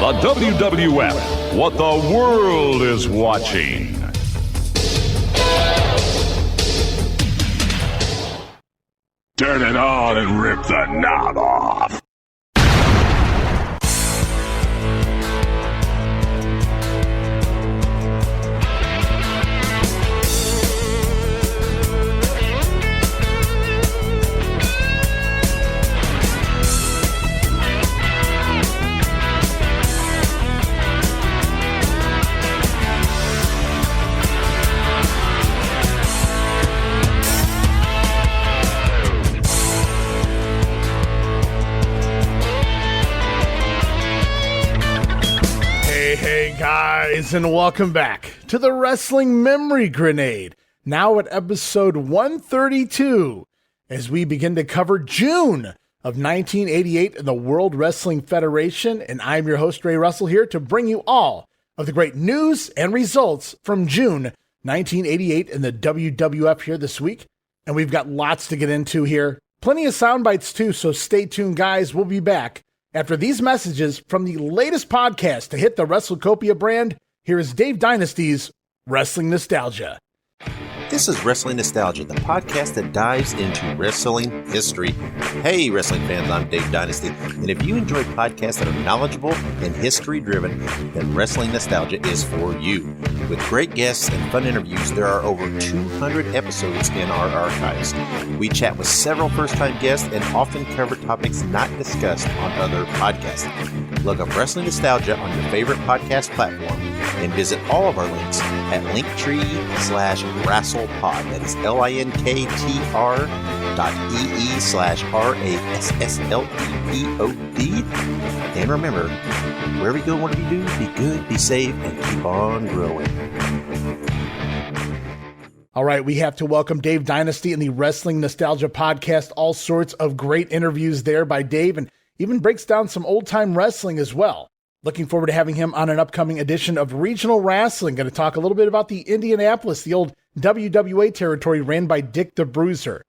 The WWF, what the world is watching. Turn it on and rip the knob off. Guys, and welcome back to the Wrestling Memory Grenade, now at episode 132, as we begin to cover June of 1988 in the World Wrestling Federation, and I'm your host, Ray Russell, here to bring you all of the great news and results from June 1988 in the WWF here this week, and we've got lots to get into here, plenty of sound bites too, so stay tuned, guys. We'll be back after these messages from the latest podcast to hit the WrestleCopia brand. Here is Dave Dynasty's Wrestling Nostalgia. This is Wrestling Nostalgia, the podcast that dives into wrestling history. Hey, wrestling fans, I'm Dave Dynasty, and if you enjoy podcasts that are knowledgeable and history-driven, then Wrestling Nostalgia is for you. With great guests and fun interviews, there are over 200 episodes in our archives. We chat with several first-time guests and often cover topics not discussed on other podcasts. Look up Wrestling Nostalgia on your favorite podcast platform and visit all of our links at linktree/WrestlePod. That is linktr.ee/RASSLEPOD. And remember, wherever you go, whatever you do, be good, be safe, and keep on growing. All right, we have to welcome Dave Dynasty in the Wrestling Nostalgia podcast. All sorts of great interviews there by Dave, and even breaks down some old-time wrestling as well. Looking forward to having him on an upcoming edition of Regional Wrestling. Going to talk a little bit about the Indianapolis, the old WWA territory ran by Dick the Bruiser.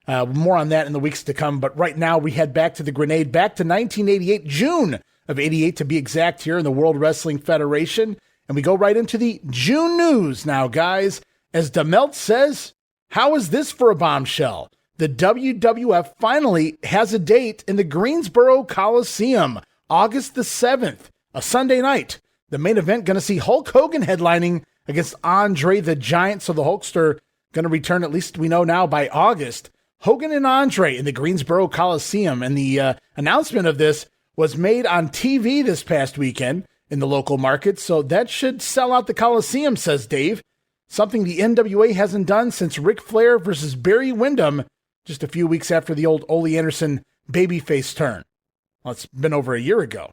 More on that in the weeks to come. But right now we head back to the grenade, back to 1988, June of 88 to be exact, here in the World Wrestling Federation. And we go right into the June news now, guys. As DeMelt says, how is this for a bombshell? The WWF finally has a date in the Greensboro Coliseum, August the 7th. A Sunday night. The main event going to see Hulk Hogan headlining against Andre the Giant. So the Hulkster going to return, at least we know now, by August. Hogan and Andre in the Greensboro Coliseum. And the announcement of this was made on TV this past weekend in the local market. So that should sell out the Coliseum, says Dave. Something the NWA hasn't done since Ric Flair versus Barry Windham just a few weeks after the old Ole Anderson babyface turn. Well, it's been over a year ago.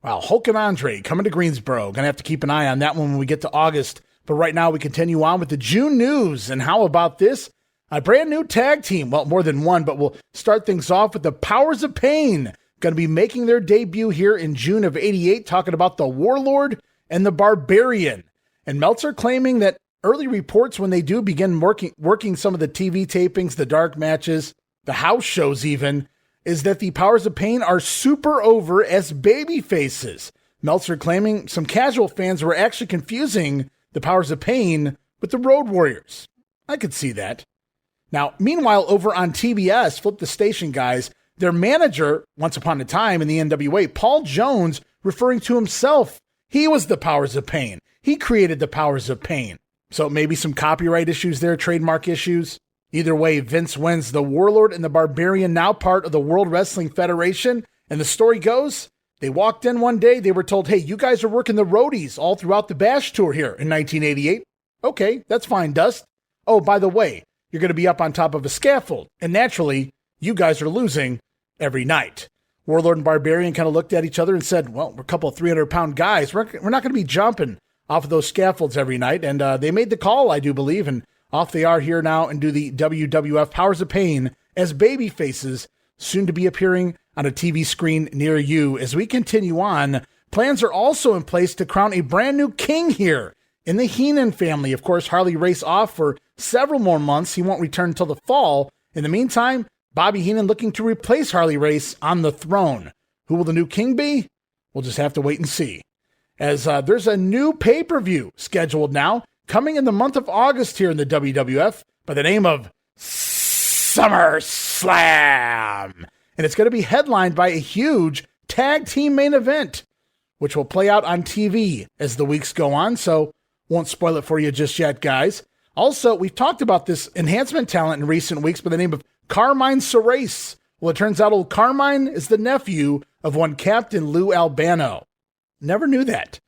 Wow, Hulk and Andre coming to Greensboro. Going to have to keep an eye on that one when we get to August. But right now we continue on with the June news. And how about this? A brand new tag team. Well, more than one, but we'll start things off with the Powers of Pain. Going to be making their debut here in June of 88, talking about the Warlord and the Barbarian. And Meltzer claiming that early reports when they do begin working some of the TV tapings, the dark matches, the house shows even, is that the Powers of Pain are super over as baby faces. Meltzer claiming some casual fans were actually confusing the Powers of Pain with the Road Warriors. I could see that. Now, meanwhile, over on TBS, flip the station, guys, their manager, once upon a time in the NWA, Paul Jones, referring to himself, he was the Powers of Pain. He created the Powers of Pain. So maybe some copyright issues there, trademark issues. Either way, Vince wins. The Warlord and the Barbarian, now part of the World Wrestling Federation. And the story goes, they walked in one day, they were told, hey, you guys are working the roadies all throughout the Bash Tour here in 1988. Okay, that's fine, Dust. Oh, by the way, you're going to be up on top of a scaffold. And naturally, you guys are losing every night. Warlord and Barbarian kind of looked at each other and said, well, we're a couple of 300-pound guys. We're not going to be jumping off of those scaffolds every night. And they made the call, I do believe, and off they are here now and do the WWF Powers of Pain as baby faces, soon to be appearing on a TV screen near you. As we continue on, plans are also in place to crown a brand new king here in the Heenan family. Of course, Harley Race off for several more months. He won't return until the fall. In the meantime, Bobby Heenan looking to replace Harley Race on the throne. Who will the new king be? We'll just have to wait and see. As there's a new pay-per-view scheduled now, coming in the month of August here in the WWF by the name of SummerSlam. And it's going to be headlined by a huge tag team main event, which will play out on TV as the weeks go on, so won't spoil it for you just yet, guys. Also, we've talked about this enhancement talent in recent weeks by the name of Carmine Serace. Well, it turns out old Carmine is the nephew of one Captain Lou Albano. Never knew that.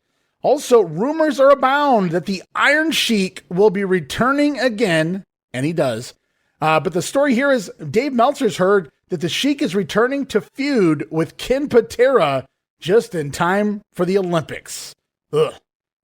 Also, rumors are abound that the Iron Sheik will be returning again, and he does. But the story here is Dave Meltzer's heard that the Sheik is returning to feud with Ken Patera just in time for the Olympics. Ugh,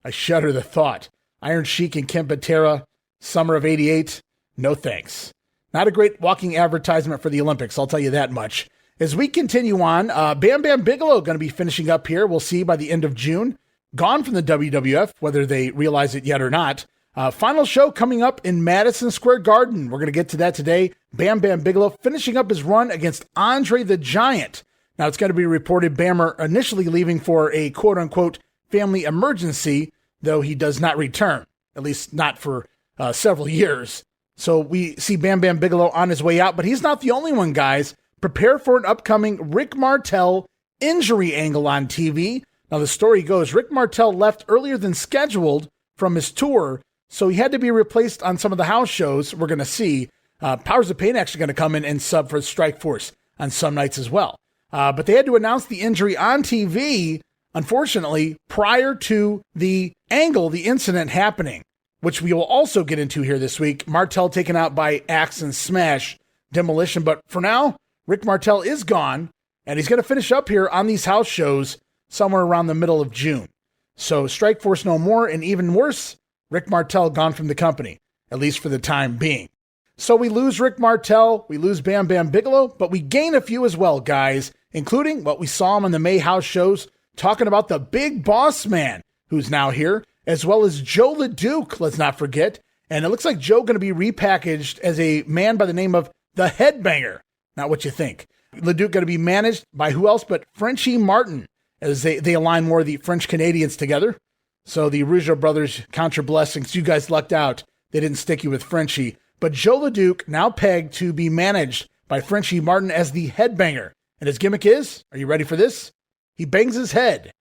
I shudder the thought. Iron Sheik and Ken Patera, summer of '88, no thanks. Not a great walking advertisement for the Olympics, I'll tell you that much. As we continue on, Bam Bam Bigelow going to be finishing up here, we'll see by the end of June. Gone from the WWF, whether they realize it yet or not. Final show coming up in Madison Square Garden. We're going to get to that today. Bam Bam Bigelow finishing up his run against Andre the Giant. Now, it's going to be reported Bammer initially leaving for a quote-unquote family emergency, though he does not return, at least not for several years. So we see Bam Bam Bigelow on his way out, but he's not the only one, guys. Prepare for an upcoming Rick Martel injury angle on TV. Now, the story goes, Rick Martel left earlier than scheduled from his tour, so he had to be replaced on some of the house shows we're going to see. Powers of Pain actually going to come in and sub for Strikeforce on some nights as well. But they had to announce the injury on TV, unfortunately, prior to the angle, the incident happening, which we will also get into here this week. Martel taken out by Axe and Smash Demolition. But for now, Rick Martel is gone, and he's going to finish up here on these house shows somewhere around the middle of June. So Strikeforce no more, and even worse, Rick Martel gone from the company, at least for the time being. So we lose Rick Martel, we lose Bam Bam Bigelow, but we gain a few as well, guys, including what we saw him on the May house shows, talking about the big boss man, who's now here, as well as Jos LeDuc, let's not forget. And it looks like Joe going to be repackaged as a man by the name of the Headbanger. Not what you think. LeDuc going to be managed by who else but Frenchie Martin, as they align more of the French Canadians together. So the Rougeau brothers, count your blessings. You guys lucked out. They didn't stick you with Frenchie. But Jos LeDuc now pegged to be managed by Frenchie Martin as the Headbanger. And his gimmick is, are you ready for this? He bangs his head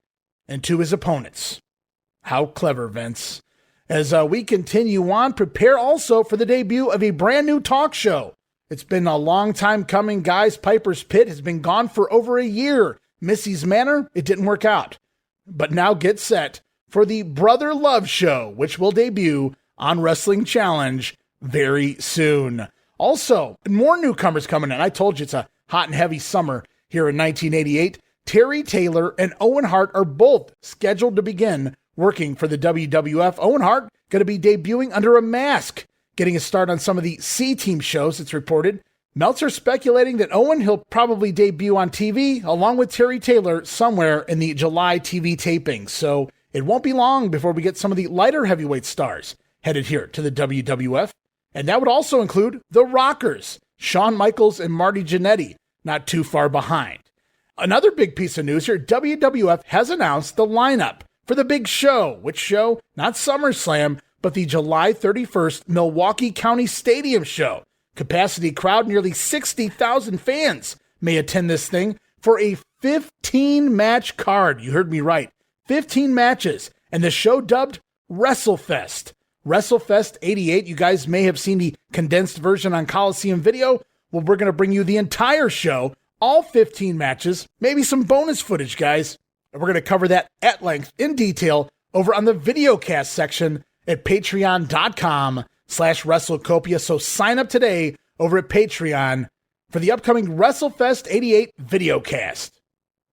into his opponents. How clever, Vince. As we continue on, prepare also for the debut of a brand new talk show. It's been a long time coming, guys. Piper's Pit has been gone for over a year. Missy's Manor, it didn't work out. But now get set for the Brother Love Show, which will debut on Wrestling Challenge very soon. Also, more newcomers coming in. I told you it's a hot and heavy summer here in 1988. Terry Taylor and Owen Hart are both scheduled to begin working for the WWF. Owen Hart going to be debuting under a mask, getting a start on some of the C-Team shows, it's reported. Meltzer speculating that Owen, he'll probably debut on TV along with Terry Taylor somewhere in the July TV tapings. So it won't be long before we get some of the lighter heavyweight stars headed here to the WWF. And that would also include the Rockers, Shawn Michaels and Marty Jannetty, not too far behind. Another big piece of news here, WWF has announced the lineup for the big show. Which show? Not SummerSlam, but the July 31st Milwaukee County Stadium show. Capacity crowd, nearly 60,000 fans may attend this thing for a 15-match card. You heard me right. 15 matches. And the show dubbed Wrestlefest. Wrestlefest 88. You guys may have seen the condensed version on Coliseum Video. Well, we're going to bring you the entire show, all 15 matches, maybe some bonus footage, guys. And we're going to cover that at length in detail over on the videocast section at patreon.com/WrestleCopia. So sign up today over at Patreon for the upcoming WrestleFest 88 videocast.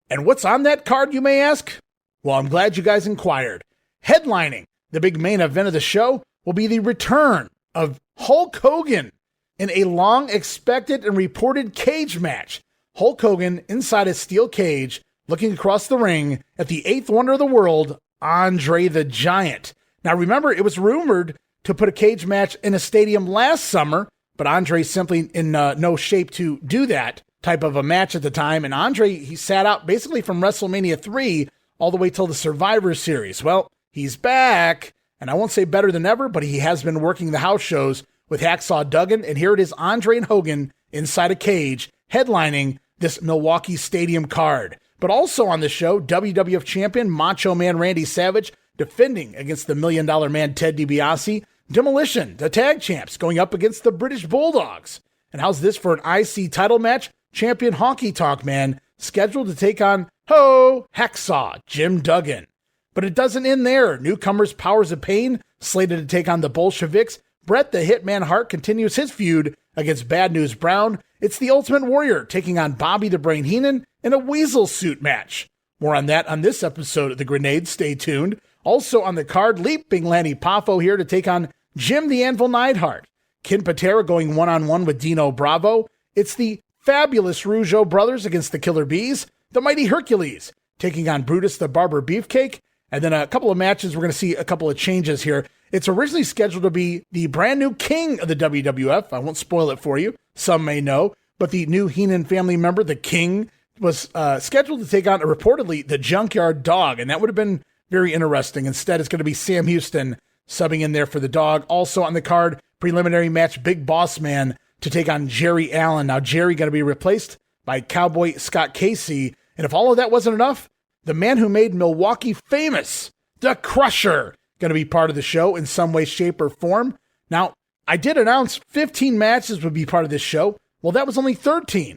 And what's on that card, you may ask? Well, I'm glad you guys inquired. Headlining the big main event of the show will be the return of Hulk Hogan in a long-expected and reported cage match. Hulk Hogan inside a steel cage, looking across the ring at the eighth wonder of the world, Andre the Giant. Now remember, it was rumored to put a cage match in a stadium last summer, but Andre simply in no shape to do that type of a match at the time. And Andre, he sat out basically from WrestleMania 3 all the way till the Survivor Series. Well, he's back, and I won't say better than ever, but he has been working the house shows with Hacksaw Duggan, and here it is Andre and Hogan inside a cage, headlining this Milwaukee Stadium card. But also on the show, WWF Champion Macho Man Randy Savage defending against the $1 Million Man Ted DiBiase. Demolition, the tag champs, going up against the British Bulldogs. And how's this for an IC title match? Champion Honky Tonk Man scheduled to take on Hacksaw Jim Duggan. But it doesn't end there. Newcomers Powers of Pain slated to take on the Bolsheviks. Bret the Hitman Hart continues his feud against Bad News Brown. It's the Ultimate Warrior taking on Bobby the Brain Heenan in a Weasel Suit match. More on that on this episode of The Grenade. Stay tuned. Also on the card, Leaping Lanny Poffo here to take on Jim the Anvil Neidhart. Ken Patera going one-on-one with Dino Bravo. It's the fabulous Rougeau brothers against the Killer Bees. The Mighty Hercules taking on Brutus the Barber Beefcake. And then a couple of matches, we're going to see a couple of changes here. It's originally scheduled to be the brand new king of the WWF. I won't spoil it for you. Some may know. But the new Heenan family member, the King, was scheduled to take on, reportedly, the Junkyard Dog. And that would have been very interesting. Instead, it's going to be Sam Houston subbing in there for the Dog. Also on the card, preliminary match, Big Boss Man to take on Jerry Allen. Now, Jerry going to be replaced by Cowboy Scott Casey. And if all of that wasn't enough, the man who made Milwaukee famous, the Crusher, going to be part of the show in some way, shape, or form. Now, I did announce 15 matches would be part of this show. Well, that was only 13.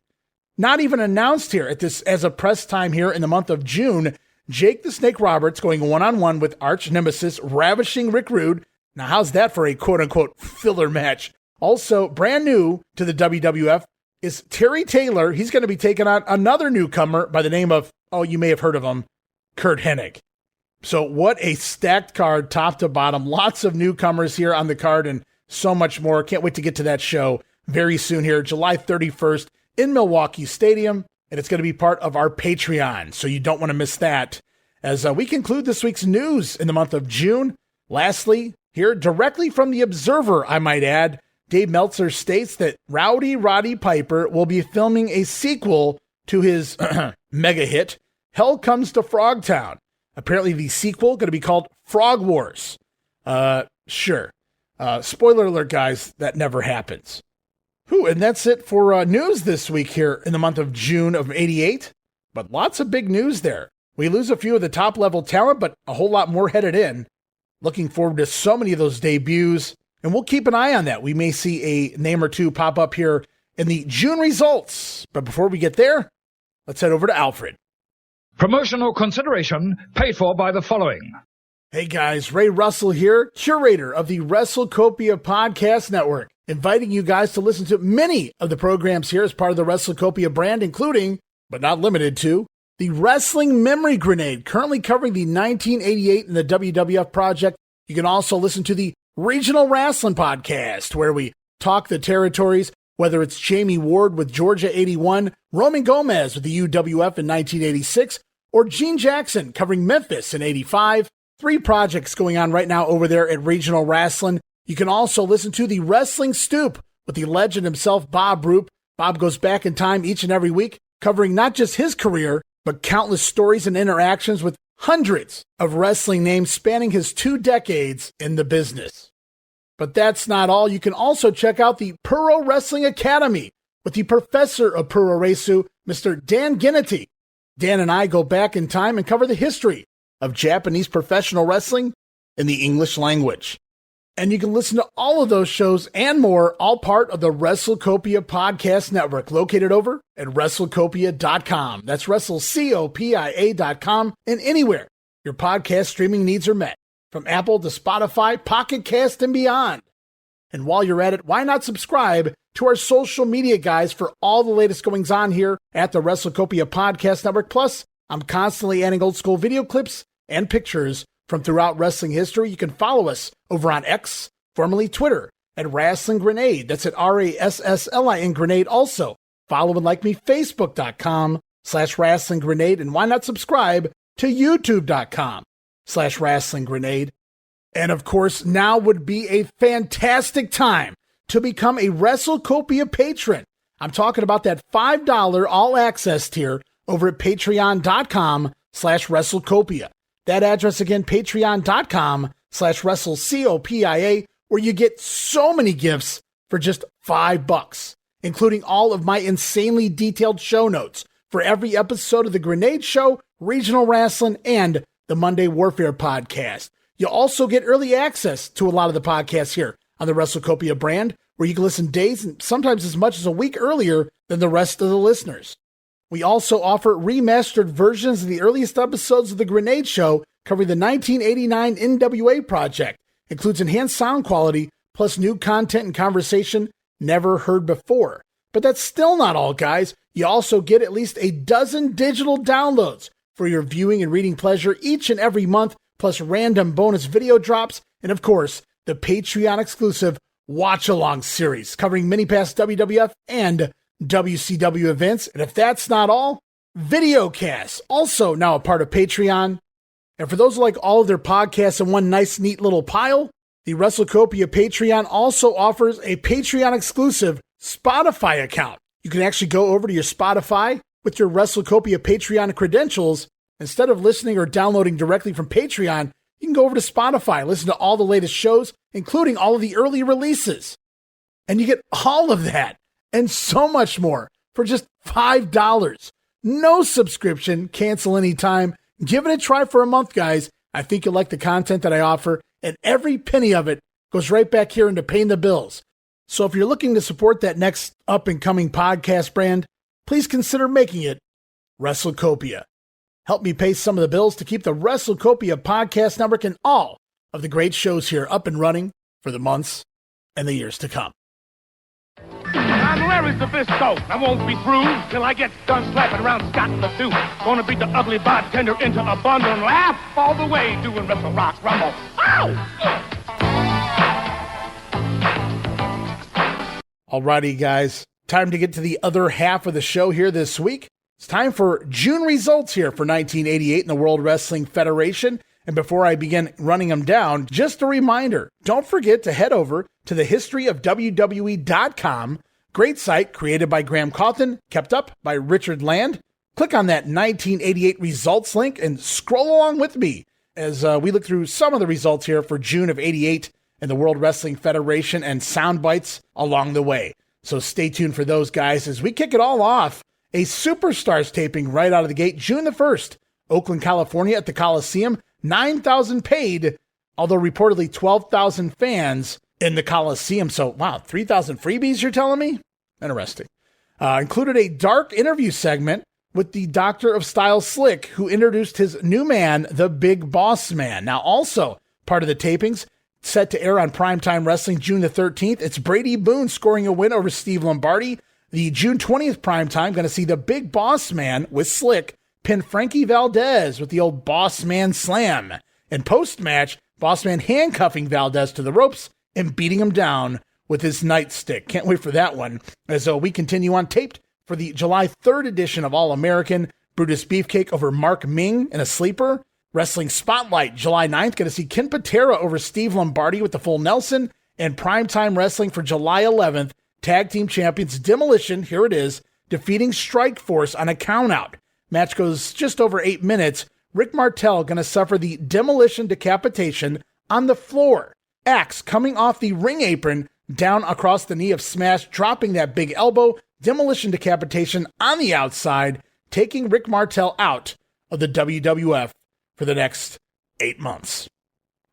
Not even announced here at this as a press time here in the month of June. Jake the Snake Roberts going one-on-one with arch nemesis Ravishing Rick Rude. Now, how's that for a quote-unquote filler match? Also, brand new to the WWF is Terry Taylor. He's going to be taking on another newcomer by the name of, you may have heard of him, Kurt Hennig. So what a stacked card, top to bottom. Lots of newcomers here on the card and so much more. Can't wait to get to that show very soon here, July 31st in Milwaukee Stadium. And it's going to be part of our Patreon, so you don't want to miss that. As we conclude this week's news in the month of June. Lastly, here directly from the Observer, I might add, Dave Meltzer states that Rowdy Roddy Piper will be filming a sequel to his mega hit, Hell Comes to Frogtown. Apparently the sequel going to be called Frog Wars. Sure. Spoiler alert, guys, that never happens. And that's it for news this week here in the month of June of '88. But lots of big news there. We lose a few of the top-level talent, but a whole lot more headed in. Looking forward to so many of those debuts, and we'll keep an eye on that. We may see a name or two pop up here in the June results. But before we get there, let's head over to Alfred. Promotional consideration paid for by the following. Hey guys, Ray Russell here, curator of the WrestleCopia Podcast Network, inviting you guys to listen to many of the programs here as part of the WrestleCopia brand, including, but not limited to, the Wrestling Memory Grenade, currently covering the 1988 and the WWF project. You can also listen to the Regional Wrestling Podcast, where we talk the territories, whether it's Jamie Ward with Georgia 81, Roman Gomez with the UWF in 1986, or Gene Jackson covering Memphis in 85. 3 projects going on right now over there at Regional Wrestling. You can also listen to the Wrestling Stoop with the legend himself, Bob Roop. Bob goes back in time each and every week, covering not just his career, but countless stories and interactions with hundreds of wrestling names spanning his 2 decades in the business. But that's not all. You can also check out the Puro Wrestling Academy with the professor of Puro Resu, Mr. Dan Ginnity. Dan and I go back in time and cover the history of Japanese professional wrestling in the English language. And you can listen to all of those shows and more, all part of the WrestleCopia Podcast Network, located over at WrestleCopia.com. That's WrestleCopia.com, and anywhere your podcast streaming needs are met, from Apple to Spotify, Pocket Cast, and beyond. And while you're at it, why not subscribe to our social media guys for all the latest goings on here at the WrestleCopia Podcast Network. Plus, I'm constantly adding old school video clips and pictures from throughout wrestling history. You can follow us over on X, formerly Twitter, at Wrestling Grenade. That's at RASSLIN Grenade. Also, follow and like me, Facebook.com/Wrestling Grenade. And why not subscribe to YouTube.com/Wrestling Grenade. And of course, now would be a fantastic time to become a WrestleCopia patron. I'm talking about that $5 all access tier over at Patreon.com patreon.com/WrestleCopia. That address again, patreon.com/WrestleCopia, where you get so many gifts for just $5, including all of my insanely detailed show notes for every episode of The Grenade Show, Regional Wrestling, and the Monday Warfare podcast. You'll also get early access to a lot of the podcasts here on the WrestleCopia brand, where you can listen days and sometimes as much as a week earlier than the rest of the listeners. We also offer remastered versions of the earliest episodes of The Grenade Show covering the 1989 NWA project. Includes enhanced sound quality, plus new content and conversation never heard before. But that's still not all, guys. You also get at least a dozen digital downloads for your viewing and reading pleasure each and every month, plus random bonus video drops, and of course, the Patreon exclusive Watch Along series covering many past WWF and WCW events. And if that's not all, videocasts, also now a part of Patreon. And for those who like all of their podcasts in one nice, neat little pile, the WrestleCopia Patreon also offers a Patreon exclusive Spotify account. You can actually go over to your Spotify with your WrestleCopia Patreon credentials. Instead of listening or downloading directly from Patreon, you can go over to Spotify, listen to all the latest shows, including all of the early releases. And you get all of that and so much more for just $5. No subscription, cancel anytime. Give it a try for a month, guys. I think you'll like the content that I offer, and every penny of it goes right back here into paying the bills. So if you're looking to support that next up-and-coming podcast brand, please consider making it WrestleCopia. Help me pay some of the bills to keep the WrestleCopia Podcast Network and all of the great shows here up and running for the months and the years to come. I'm Larry Zbyszko. I won't be through till I get done slapping around Scott LeDuc. Gonna beat the ugly bartender into a bundle and laugh all the way doing Wrestle Rock Rumble. Ow! Alrighty, guys. Time to get to the other half of the show here this week. It's time for June results here for 1988 in the World Wrestling Federation. And before I begin running them down, just a reminder, don't forget to head over to the historyofwwe.com. Great site created by Graham Cawthon, kept up by Richard Land. Click on that 1988 results link and scroll along with me as we look through some of the results here for June of 88 in the World Wrestling Federation and sound bites along the way. So stay tuned for those, guys, as we kick it all off. A Superstars taping right out of the gate, June the 1st, Oakland, California at the Coliseum. 9,000 paid, although reportedly 12,000 fans in the Coliseum. So, wow, 3,000 freebies, you're telling me? Interesting. Included a dark interview segment with the Doctor of Style Slick, who introduced his new man, the Big Boss Man. Now, also part of the tapings, set to air on Primetime Wrestling June the 13th. It's Brady Boone scoring a win over Steve Lombardi. The June 20th primetime, going to see the Big Boss Man with Slick pin Frankie Valdez with the old Boss Man Slam. And post-match, Boss Man handcuffing Valdez to the ropes and beating him down with his nightstick. Can't wait for that one. As we continue on taped for the July 3rd edition of All-American, Brutus Beefcake over Mark Ming in a sleeper. Wrestling Spotlight, July 9th, going to see Ken Patera over Steve Lombardi with the full Nelson. And Primetime Wrestling for July 11th, Tag Team Champions Demolition, here it is, defeating Strikeforce on a countout. Match goes just over 8 minutes. Rick Martel going to suffer the demolition decapitation on the floor. Axe coming off the ring apron down across the knee of Smash, dropping that big elbow. Demolition decapitation on the outside, taking Rick Martel out of the WWF for the next 8 months.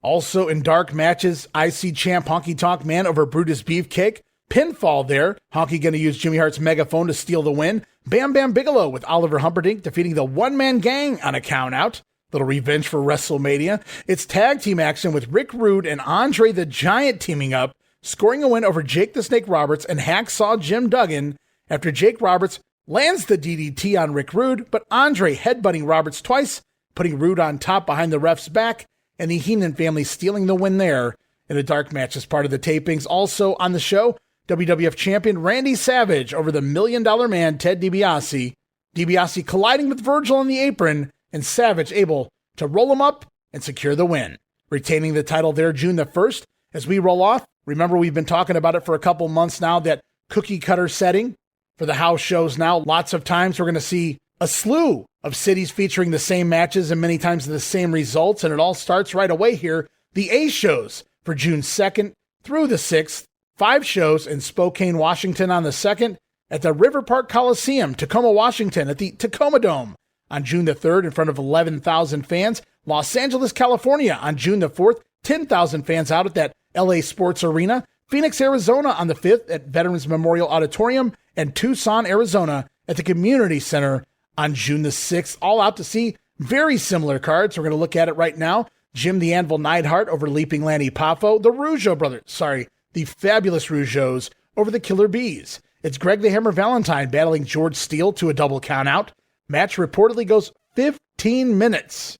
Also in dark matches, IC champ Honky Tonk Man over Brutus Beefcake. Pinfall there. Honky going to use Jimmy Hart's megaphone to steal the win. Bam Bam Bigelow with Oliver Humperdinck defeating the one-man gang on a countout. Little revenge for WrestleMania. It's tag team action with Rick Rude and Andre the Giant teaming up, scoring a win over Jake the Snake Roberts and Hacksaw Jim Duggan after Jake Roberts lands the DDT on Rick Rude, but Andre headbutting Roberts twice, putting Rude on top behind the ref's back, and the Heenan family stealing the win there in a dark match as part of the tapings. Also on the show, WWF champion Randy Savage over the $1 Million Man Ted DiBiase. DiBiase colliding with Virgil on the apron, and Savage able to roll him up and secure the win. Retaining the title there June the 1st. As we roll off, remember we've been talking about it for a couple months now, that cookie cutter setting for the house shows now. Lots of times we're going to see a slew of cities featuring the same matches and many times the same results, and it all starts right away here. The A shows for June 2nd through the 6th, 5 shows in Spokane, Washington on the 2nd, at the River Park Coliseum, Tacoma, Washington, at the Tacoma Dome on June the 3rd in front of 11,000 fans. Los Angeles, California on June the 4th, 10,000 fans out at that LA Sports Arena. Phoenix, Arizona on the 5th at Veterans Memorial Auditorium, and Tucson, Arizona at the Community Center on June the 6th. All out to see very similar cards. We're going to look at it right now. Jim the Anvil Neidhart over Leaping Lanny Poffo. The Rougeau brothers, the fabulous Rougeaus over the Killer Bees. It's Greg the Hammer Valentine battling George Steele to a double countout. Match reportedly goes 15 minutes.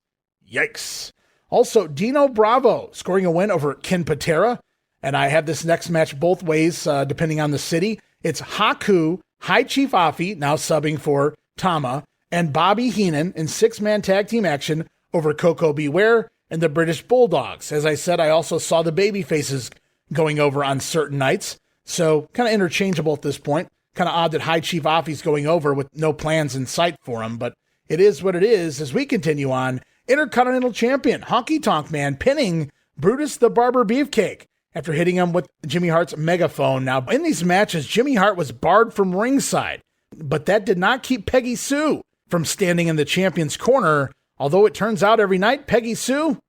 Yikes. Also, Dino Bravo scoring a win over Ken Patera. And I have this next match both ways, depending on the city. It's Haku, High Chief Afi, now subbing for Tama, and Bobby Heenan in 6-man tag team action over Coco Beware and the British Bulldogs. As I said, I also saw the baby faces going over on certain nights. So kind of interchangeable at this point. Kind of odd that High Chief Afi's going over with no plans in sight for him, but it is what it is as we continue on. Intercontinental Champion Honky Tonk Man pinning Brutus the Barber Beefcake after hitting him with Jimmy Hart's megaphone. Now, in these matches, Jimmy Hart was barred from ringside, but that did not keep Peggy Sue from standing in the champion's corner, although it turns out every night Peggy Sue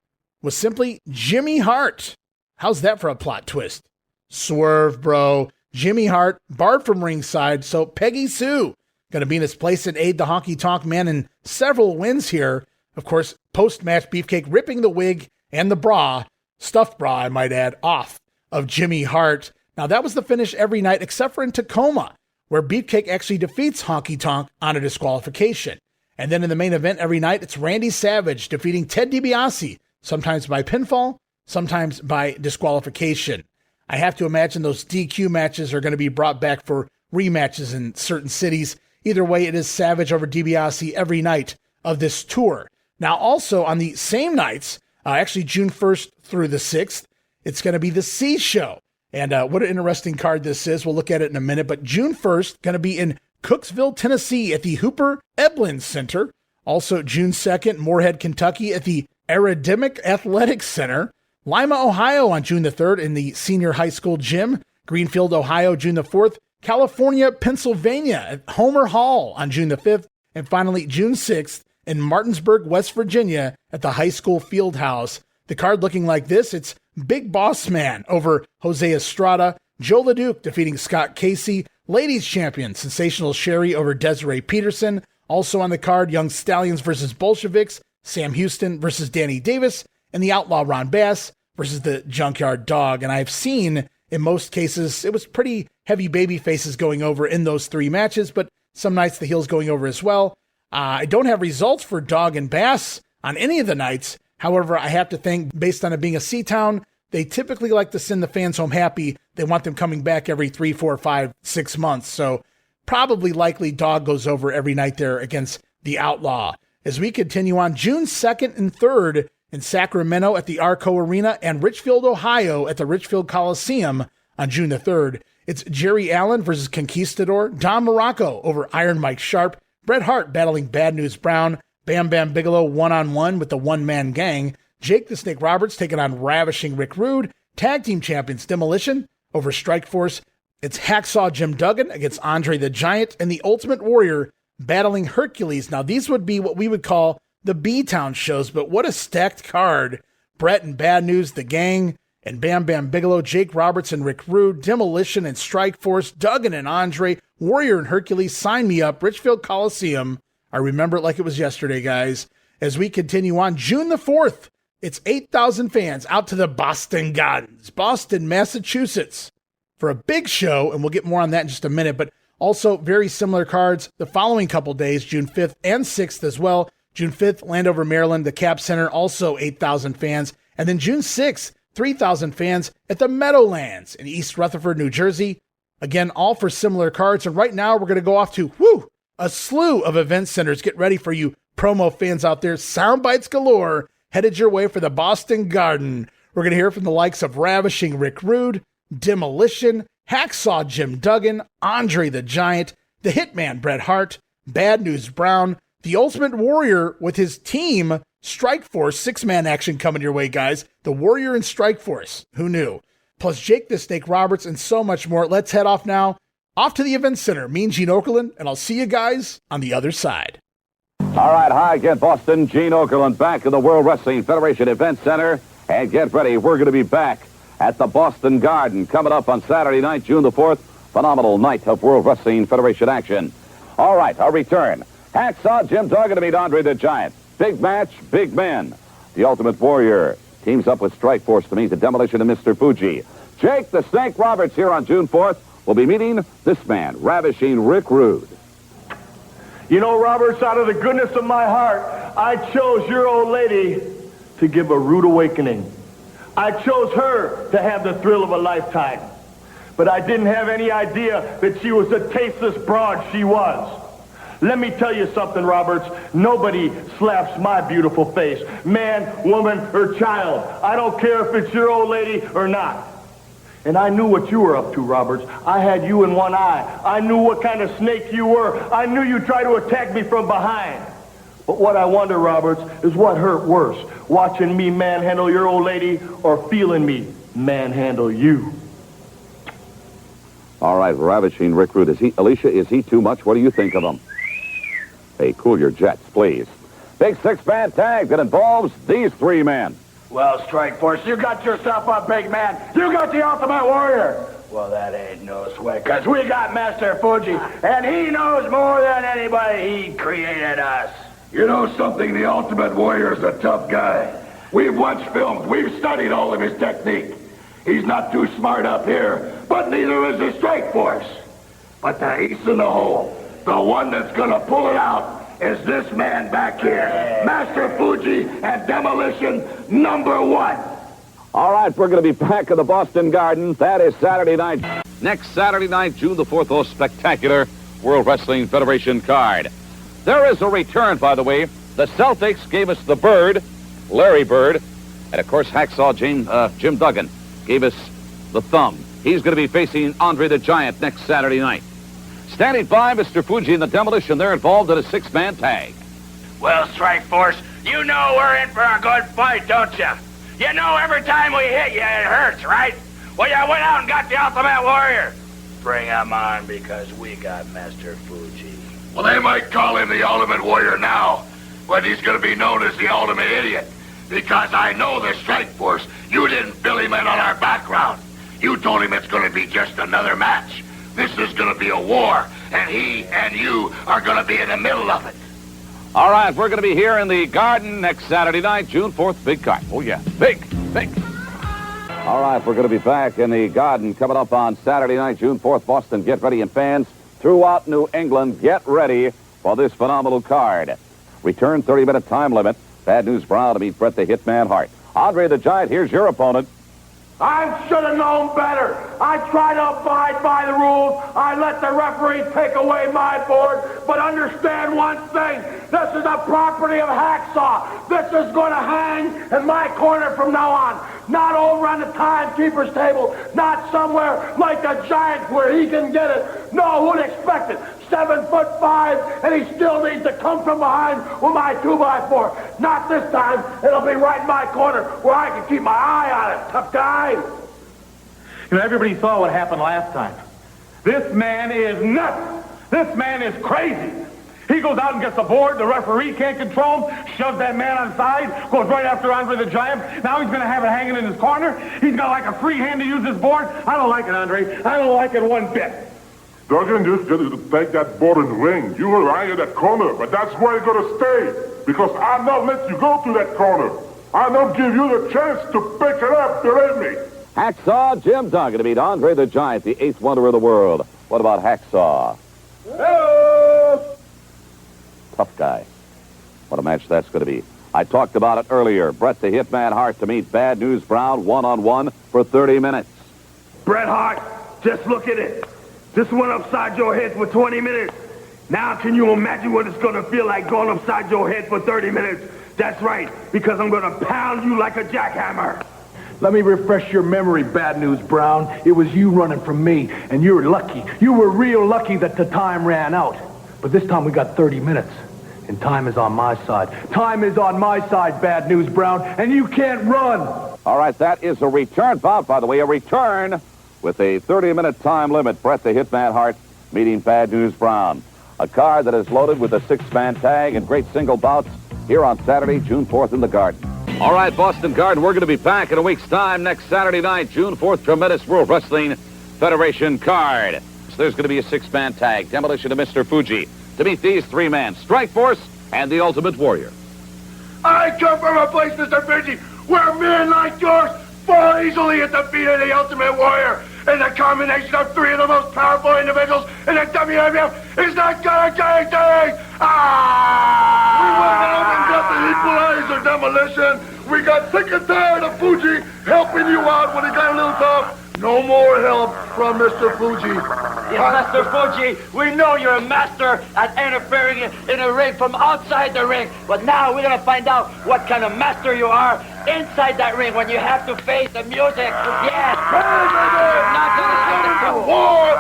was simply Jimmy Hart. How's that for a plot twist? Swerve, bro. Jimmy Hart barred from ringside, so Peggy Sue going to be in his place and aid the Honky Tonk Man in several wins here. Of course, post-match Beefcake ripping the wig and the bra, stuffed bra I might add, off of Jimmy Hart. Now that was the finish every night except for in Tacoma, where Beefcake actually defeats Honky Tonk on a disqualification. And then in the main event every night, it's Randy Savage defeating Ted DiBiase, sometimes by pinfall, sometimes by disqualification. I have to imagine those DQ matches are going to be brought back for rematches in certain cities. Either way, it is Savage over DiBiase every night of this tour. Now, also on the same nights, actually June 1st through the 6th, it's going to be the C Show. And what an interesting card this is. We'll look at it in a minute. But June 1st, going to be in Cooksville, Tennessee at the Hooper Eblen Center. Also June 2nd, Moorhead, Kentucky at the Aerodemic Athletics Center. Lima, Ohio on June the 3rd in the Senior High School Gym. Greenfield, Ohio, June the 4th. California, Pennsylvania at Homer Hall on June the 5th. And finally, June 6th in Martinsburg, West Virginia at the High School Field House. The card looking like this. It's Big Boss Man over Jose Estrada. Jos LeDuc defeating Scott Casey. Ladies Champion, Sensational Sherry over Desiree Peterson. Also on the card, Young Stallions versus Bolsheviks. Sam Houston versus Danny Davis. And the Outlaw Ron Bass versus the Junkyard Dog. And I've seen, in most cases, it was pretty heavy baby faces going over in those 3 matches, but some nights the heels going over as well. I don't have results for Dog and Bass on any of the nights. However, I have to think, based on it being a C-Town, they typically like to send the fans home happy. They want them coming back every 3, 4, 5, 6 months. So probably likely Dog goes over every night there against the Outlaw. As we continue on, June 2nd and 3rd in Sacramento at the Arco Arena and Richfield, Ohio at the Richfield Coliseum on June the 3rd. It's Jerry Allen versus Conquistador. Don Muraco over Iron Mike Sharp. Bret Hart battling Bad News Brown. Bam Bam Bigelow one-on-one with the one-man gang. Jake the Snake Roberts taking on Ravishing Rick Rude. Tag team champions Demolition over Strikeforce. It's Hacksaw Jim Duggan against Andre the Giant and the Ultimate Warrior battling Hercules. Now these would be what we would call the B-Town shows, but what a stacked card. Bret and Bad News, the gang, and Bam Bam Bigelow, Jake Roberts and Rick Rude, Demolition and Strikeforce, Duggan and Andre, Warrior and Hercules, sign me up, Richfield Coliseum. I remember it like it was yesterday, guys. As we continue on, June the 4th, it's 8,000 fans out to the Boston Gardens, Boston, Massachusetts, for a big show, and we'll get more on that in just a minute, but also very similar cards the following couple days, June 5th and 6th as well. June 5th, Landover, Maryland, the Cap Center, also 8,000 fans. And then June 6th, 3,000 fans at the Meadowlands in East Rutherford, New Jersey. Again, all for similar cards. And right now we're going to go off to, a slew of event centers. Get ready for you promo fans out there. Soundbites galore headed your way for the Boston Garden. We're going to hear from the likes of Ravishing Rick Rude, Demolition, Hacksaw Jim Duggan, Andre the Giant, the Hitman Bret Hart, Bad News Brown, The Ultimate Warrior with his team, Strike Force, 6-man action coming your way, guys. The Warrior and Strike Force. Who knew? Plus Jake the Snake Roberts and so much more. Let's head off now. Off to the event center. Me and Gene Okerlund, and I'll see you guys on the other side. All right, hi again, Boston. Gene Okerlund back in the World Wrestling Federation Event Center. And get ready, we're going to be back at the Boston Garden coming up on Saturday night, June the 4th. Phenomenal night of World Wrestling Federation action. All right, our return. Hacksaw Jim Duggan to meet Andre the Giant. Big match, big men. The Ultimate Warrior teams up with Strike Force to meet the Demolition Mr. Fuji. Jake the Snake Roberts here on June 4th will be meeting this man, Ravishing Rick Rude. You know, Roberts, out of the goodness of my heart, I chose your old lady to give a rude awakening. I chose her to have the thrill of a lifetime. But I didn't have any idea that she was the tasteless broad she was. Let me tell you something, Roberts. Nobody slaps my beautiful face. Man, woman, or child. I don't care if it's your old lady or not. And I knew what you were up to, Roberts. I had you in one eye. I knew what kind of snake you were. I knew you'd try to attack me from behind. But what I wonder, Roberts, is what hurt worse, watching me manhandle your old lady or feeling me manhandle you? All right, Ravishing Rick Rude. Alicia, is he too much? What do you think of him? Hey, cool your jets, please. Big 6-man tag that involves these 3 men. Well, Strike Force, you got yourself a big man. You got the Ultimate Warrior. Well, that ain't no sweat, because we got Master Fuji, and he knows more than anybody. He created us. You know something? The Ultimate Warrior's a tough guy. We've watched films. We've studied all of his technique. He's not too smart up here, but neither is the Strike Force. But the ace in the hole, the one that's gonna pull it out, is this man back here, Master Fuji and Demolition #1. All right, we're going to be back at the Boston Garden. That is Saturday night. Next Saturday night, June the 4th, oh, spectacular World Wrestling Federation card. There is a return, by the way. The Celtics gave us the Bird, Larry Bird, and of course, Hacksaw Jim Duggan gave us the Thumb. He's going to be facing Andre the Giant next Saturday night. Standing by, Mr. Fuji and the Demolition, they're involved in a 6-man tag. Well, Strike Force, you know we're in for a good fight, don't you? You know every time we hit you, it hurts, right? Well, you went out and got the Ultimate Warrior. Bring him on, because we got Master Fuji. Well, they might call him the Ultimate Warrior now, but he's going to be known as the Ultimate Idiot. Because I know the Strike Force. You didn't fill him in on our background. You told him it's going to be just another match. This is going to be a war, and he and you are going to be in the middle of it. All right, we're going to be here in the Garden next Saturday night, June 4th. Big card. Oh, yeah. Big. All right, we're going to be back in the Garden coming up on Saturday night, June 4th. Boston, get ready, and fans throughout New England, get ready for this phenomenal card. Return 30-minute time limit. Bad News Brown to meet Bret the Hitman Hart. Andre the Giant, here's your opponent. I should have known better. I try to abide by the rules. I let the referee take away my board. But understand one thing. This is the property of Hacksaw. This is going to hang in my corner from now on. Not over on the timekeeper's table. Not somewhere like the Giant where he can get it. No, who'd expect it? 7'5", and he still needs to come from behind with my 2x4. Not this time. It'll be right in my corner where I can keep my eye on it. Tough guy. You know, everybody saw what happened last time. This man is nuts. This man is crazy. He goes out and gets the board. The referee can't control him. Shoves that man on the side. Goes right after Andre the Giant. Now he's going to have it hanging in his corner. He's got like a free hand to use this board. I don't like it, Andre. I don't like it one bit. Duggan just got to take that board and ring. You were lying in that corner, but that's where you're going to stay. Because I'll not let you go to that corner. I'll not give you the chance to pick it up, believe me. Hacksaw Jim Duggan to meet Andre the Giant, the 8th wonder of the world. What about Hacksaw? Hello. Tough guy. What a match that's going to be. I talked about it earlier. Bret the Hitman Hart to meet Bad News Brown one-on-one for 30 minutes. Bret Hart, just look at it. This went upside your head for 20 minutes. Now can you imagine what it's going to feel like going upside your head for 30 minutes? That's right, because I'm going to pound you like a jackhammer. Let me refresh your memory, Bad News Brown. It was you running from me, and you were lucky. You were real lucky that the time ran out. But this time we got 30 minutes. And time is on my side. Time is on my side, Bad News Brown, and you can't run. All right, that is a return bout, by the way, a return with a 30-minute time limit. Bret the Hitman Hart meeting Bad News Brown. A card that is loaded with a 6-man tag and great single bouts here on Saturday, June 4th in the Garden. All right, Boston Garden, we're going to be back in a week's time next Saturday night, June 4th, tremendous World Wrestling Federation card. So there's going to be a 6-man tag, Demolition Mr. Fuji, to meet these 3 men, Strikeforce and the Ultimate Warrior. I come from a place, Mr. Fuji, where men like yours fall easily at the feet of the Ultimate Warrior. And the combination of 3 of the most powerful individuals in the WWF is not gonna change things! We went out and got the equalizer, Demolition. We got sick and tired of Fuji helping you out when it got a little tough. No more help from Mr. Fuji. Yes, Mr. Fuji, we know you're a master at interfering in a ring from outside the ring. But now we're going to find out what kind of master you are inside that ring when you have to face the music. Yes. You're not going to take the trouble. War!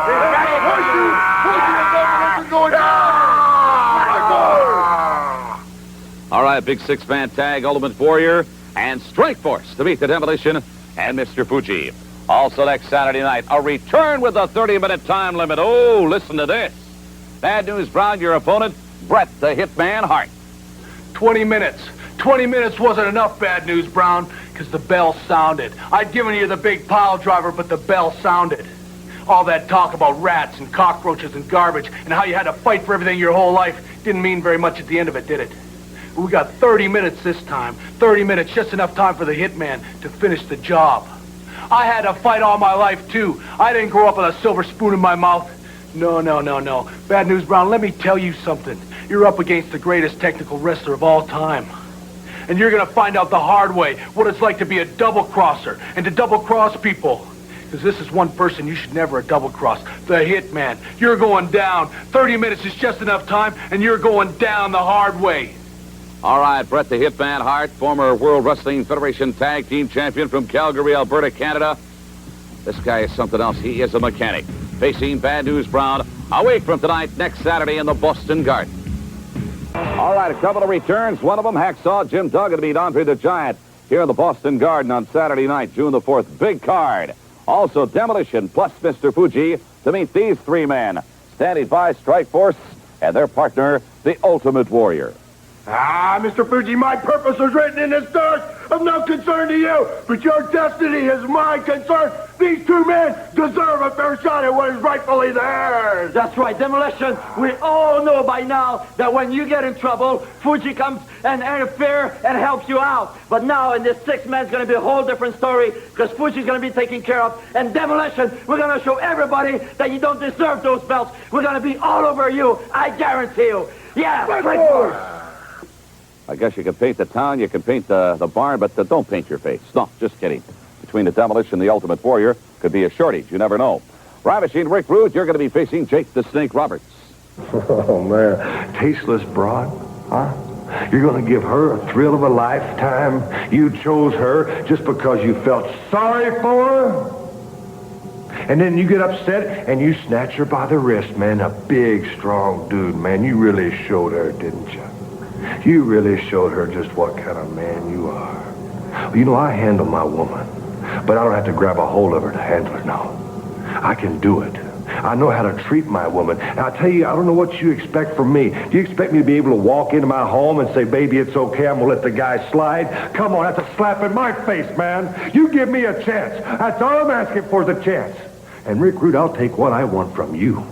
Fuji and Demolition going down! All right, big 6-man tag, Ultimate Warrior and Strikeforce to meet the Demolition and Mr. Fuji. Also next Saturday night, a return with a 30-minute time limit. Oh, listen to this. Bad News Brown, your opponent, Bret the Hitman Hart. 20 minutes. 20 minutes wasn't enough, Bad News Brown, because the bell sounded. I'd given you the big pile driver, but the bell sounded. All that talk about rats and cockroaches and garbage and how you had to fight for everything your whole life didn't mean very much at the end of it, did it? We got 30 minutes this time. 30 minutes, just enough time for the Hitman to finish the job. I had to fight all my life, too. I didn't grow up with a silver spoon in my mouth. No. Bad News Brown, let me tell you something. You're up against the greatest technical wrestler of all time. And you're going to find out the hard way what it's like to be a double-crosser and to double-cross people. Because this is one person you should never double-cross, the Hitman. You're going down. 30 minutes is just enough time, and you're going down the hard way. All right, Bret the Hitman Hart, former World Wrestling Federation Tag Team Champion from Calgary, Alberta, Canada. This guy is something else. He is a mechanic. Facing Bad News Brown a week from tonight, next Saturday in the Boston Garden. All right, a couple of returns. One of them, Hacksaw Jim Duggan to meet Andre the Giant here in the Boston Garden on Saturday night, June the 4th. Big card. Also, Demolition plus Mr. Fuji to meet these 3 men. Standing by, Strikeforce and their partner, the Ultimate Warrior. Mr. Fuji, my purpose was written in this dirt. Of no concern to you, but your destiny is my concern. These 2 men deserve a fair shot at what is rightfully theirs. That's right, Demolition. We all know by now that when you get in trouble, Fuji comes and interferes and helps you out. But now in this 6-man, it's going to be a whole different story because Fuji's going to be taken care of. And Demolition, we're going to show everybody that you don't deserve those belts. We're going to be all over you. I guarantee you. Yeah, Strikeforce. I guess you can paint the town, you can paint the barn, but don't paint your face. No, just kidding. Between the Demolition and the Ultimate Warrior could be a shortage. You never know. Ravishing Rick Rude, you're going to be facing Jake the Snake Roberts. Oh, man. Tasteless broad, huh? You're going to give her a thrill of a lifetime? You chose her just because you felt sorry for her? And then you get upset and you snatch her by the wrist, man. A big, strong dude, man. You really showed her, didn't you? You really showed her just what kind of man you are. Well, you know, I handle my woman, but I don't have to grab a hold of her to handle her, no. I can do it. I know how to treat my woman. And I tell you, I don't know what you expect from me. Do you expect me to be able to walk into my home and say, baby, it's okay, I'm going to let the guy slide? Come on, that's a slap in my face, man. You give me a chance. That's all I'm asking for is a chance. And Rick Rude, I'll take what I want from you.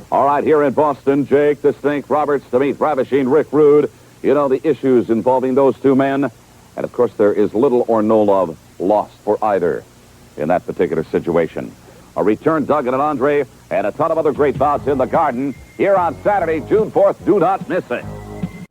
All right, here in Boston, Jake the Snake Roberts to meet Ravishing Rick Rude. You know, the issues involving those 2 men. And, of course, there is little or no love lost for either in that particular situation. A return, Duggan and Andre, and a ton of other great bouts in the Garden here on Saturday, June 4th. Do not miss it.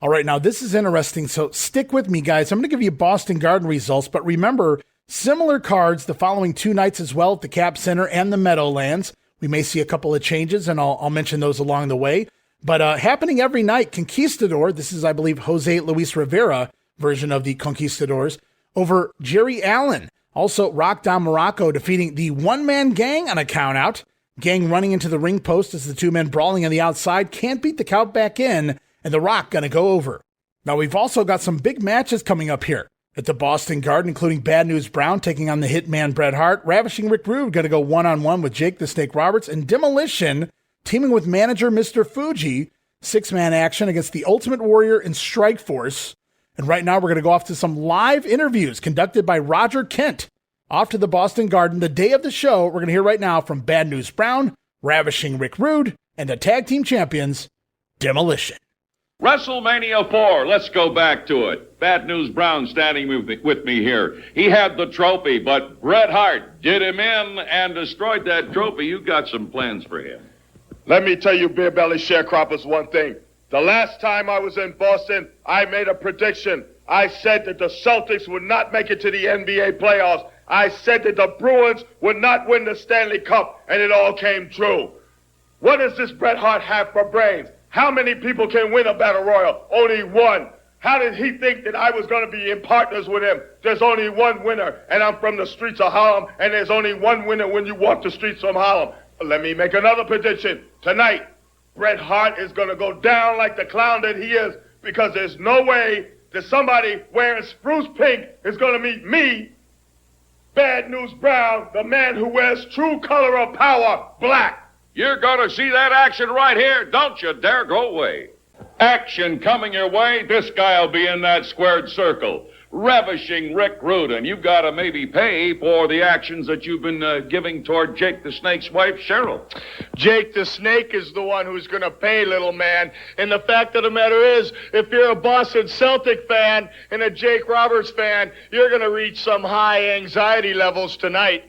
All right, now this is interesting, so stick with me, guys. I'm going to give you Boston Garden results, but remember, similar cards the following 2 nights as well at the Cap Center and the Meadowlands. We may see a couple of changes, and I'll mention those along the way. But happening every night, Conquistador, this is, I believe, Jose Luis Rivera version of the Conquistadors, over Jerry Allen. Also, Rock Don Muraco defeating the 1-man Gang on a countout. Gang running into the ring post as the 2 men brawling on the outside. Can't beat the count back in. and The Rock going to go over. Now, we've also got some big matches coming up here at the Boston Garden, including Bad News Brown taking on the Hitman Bret Hart, Ravishing Rick Rude going to go one-on-one with Jake the Snake Roberts, and Demolition teaming with manager Mr. Fuji, six-man action against the Ultimate Warrior and Strikeforce. And right now we're going to go off to some live interviews conducted by Rodger Kent. Off to the Boston Garden, the day of the show, we're going to hear right now from Bad News Brown, Ravishing Rick Rude, and the tag team champions, Demolition. WrestleMania 4, let's go back to it. Bad News Brown standing with me here. He had the trophy, but Bret Hart did him in and destroyed that trophy. You got some plans for him. Let me tell you, Beer Belly Sharecroppers, one thing. The last time I was in Boston, I made a prediction. I said that the Celtics would not make it to the NBA playoffs. I said that the Bruins would not win the Stanley Cup, and it all came true. What does this Bret Hart have for brains? How many people can win a battle royal? Only one. How did he think that I was going to be in partners with him? There's only one winner, and I'm from the streets of Harlem, and there's only one winner when you walk the streets from Harlem. Let me make another prediction. Tonight, Bret Hart is going to go down like the clown that he is, because there's no way that somebody wearing spruce pink is going to meet me, Bad News Brown, the man who wears true color of power, black. You're going to see that action right here. Don't you dare go away. Action coming your way. This guy will be in that squared circle. Ravishing Rick Rude, and you've got to maybe pay for the actions that you've been giving toward Jake the Snake's wife, Cheryl. Jake the Snake is the one who's going to pay, little man. And the fact of the matter is, if you're a Boston Celtic fan and a Jake Roberts fan, you're going to reach some high anxiety levels tonight.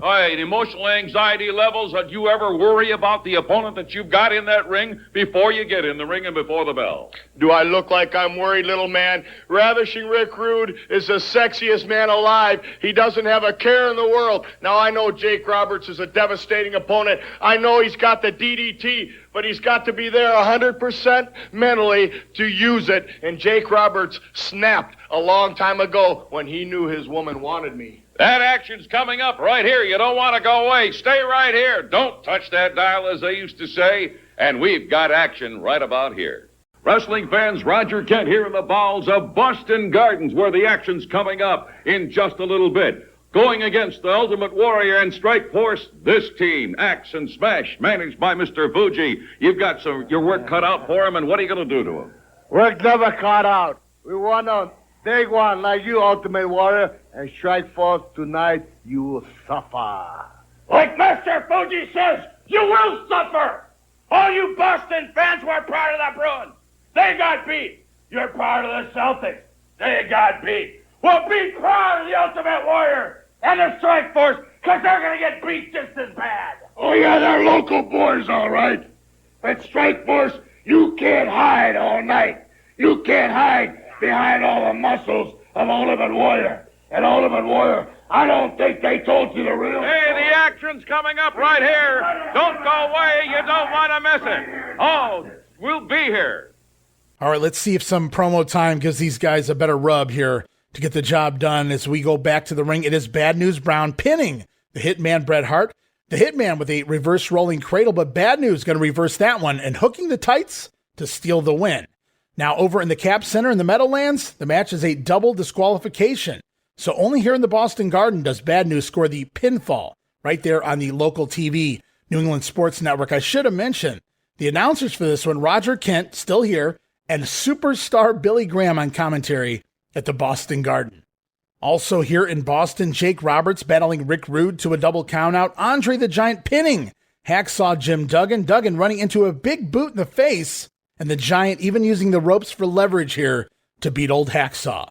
Hey, emotional anxiety levels, that you ever worry about the opponent that you've got in that ring before you get in the ring and before the bell? Do I look like I'm worried, little man? Ravishing Rick Rude is the sexiest man alive. He doesn't have a care in the world. Now, I know Jake Roberts is a devastating opponent. I know he's got the DDT, but he's got to be there 100% mentally to use it. And Jake Roberts snapped a long time ago when he knew his woman wanted me. That action's coming up right here. You don't want to go away. Stay right here. Don't touch that dial, as they used to say. And we've got action right about here. Wrestling fans, Rodger Kent here in the bowels of Boston Gardens, where the action's coming up in just a little bit. Going against the Ultimate Warrior and Strikeforce, this team, Axe and Smash, managed by Mr. Fuji. You've got your work cut out for him, and what are you going to do to him? Work never cut out. We want a big one like you, Ultimate Warrior, and Strikeforce tonight, you will suffer. Like Mr. Fuji says, you will suffer. All you Boston fans were part of the Bruins. They got beat. You're part of the Celtics. They got beat. Well, be proud of the Ultimate Warrior and the Strikeforce, because they're going to get beat just as bad. Oh, yeah, they're local boys, all right. But Strikeforce, you can't hide all night. You can't hide behind all the muscles of Ultimate Warrior. And Ultimate Warrior, I don't think they told you the real Hey, the action's coming up right here. Don't go away. You don't want to miss it. Oh, we'll be here. All right, let's see if some promo time gives these guys a better rub here to get the job done as we go back to the ring. It is Bad News Brown pinning the Hitman Bret Hart. The Hitman with a reverse rolling cradle, but Bad News going to reverse that one and hooking the tights to steal the win. Now over in the Cap Center in the Meadowlands, the match is a double disqualification. So only here in the Boston Garden does Bad News score the pinfall right there on the local TV, New England Sports Network. I should have mentioned the announcers for this one, Rodger Kent, still here, and superstar Billy Graham on commentary at the Boston Garden. Also here in Boston, Jake Roberts battling Rick Rude to a double countout. Andre the Giant pinning Hacksaw Jim Duggan. Duggan running into a big boot in the face, and the Giant even using the ropes for leverage here to beat old Hacksaw.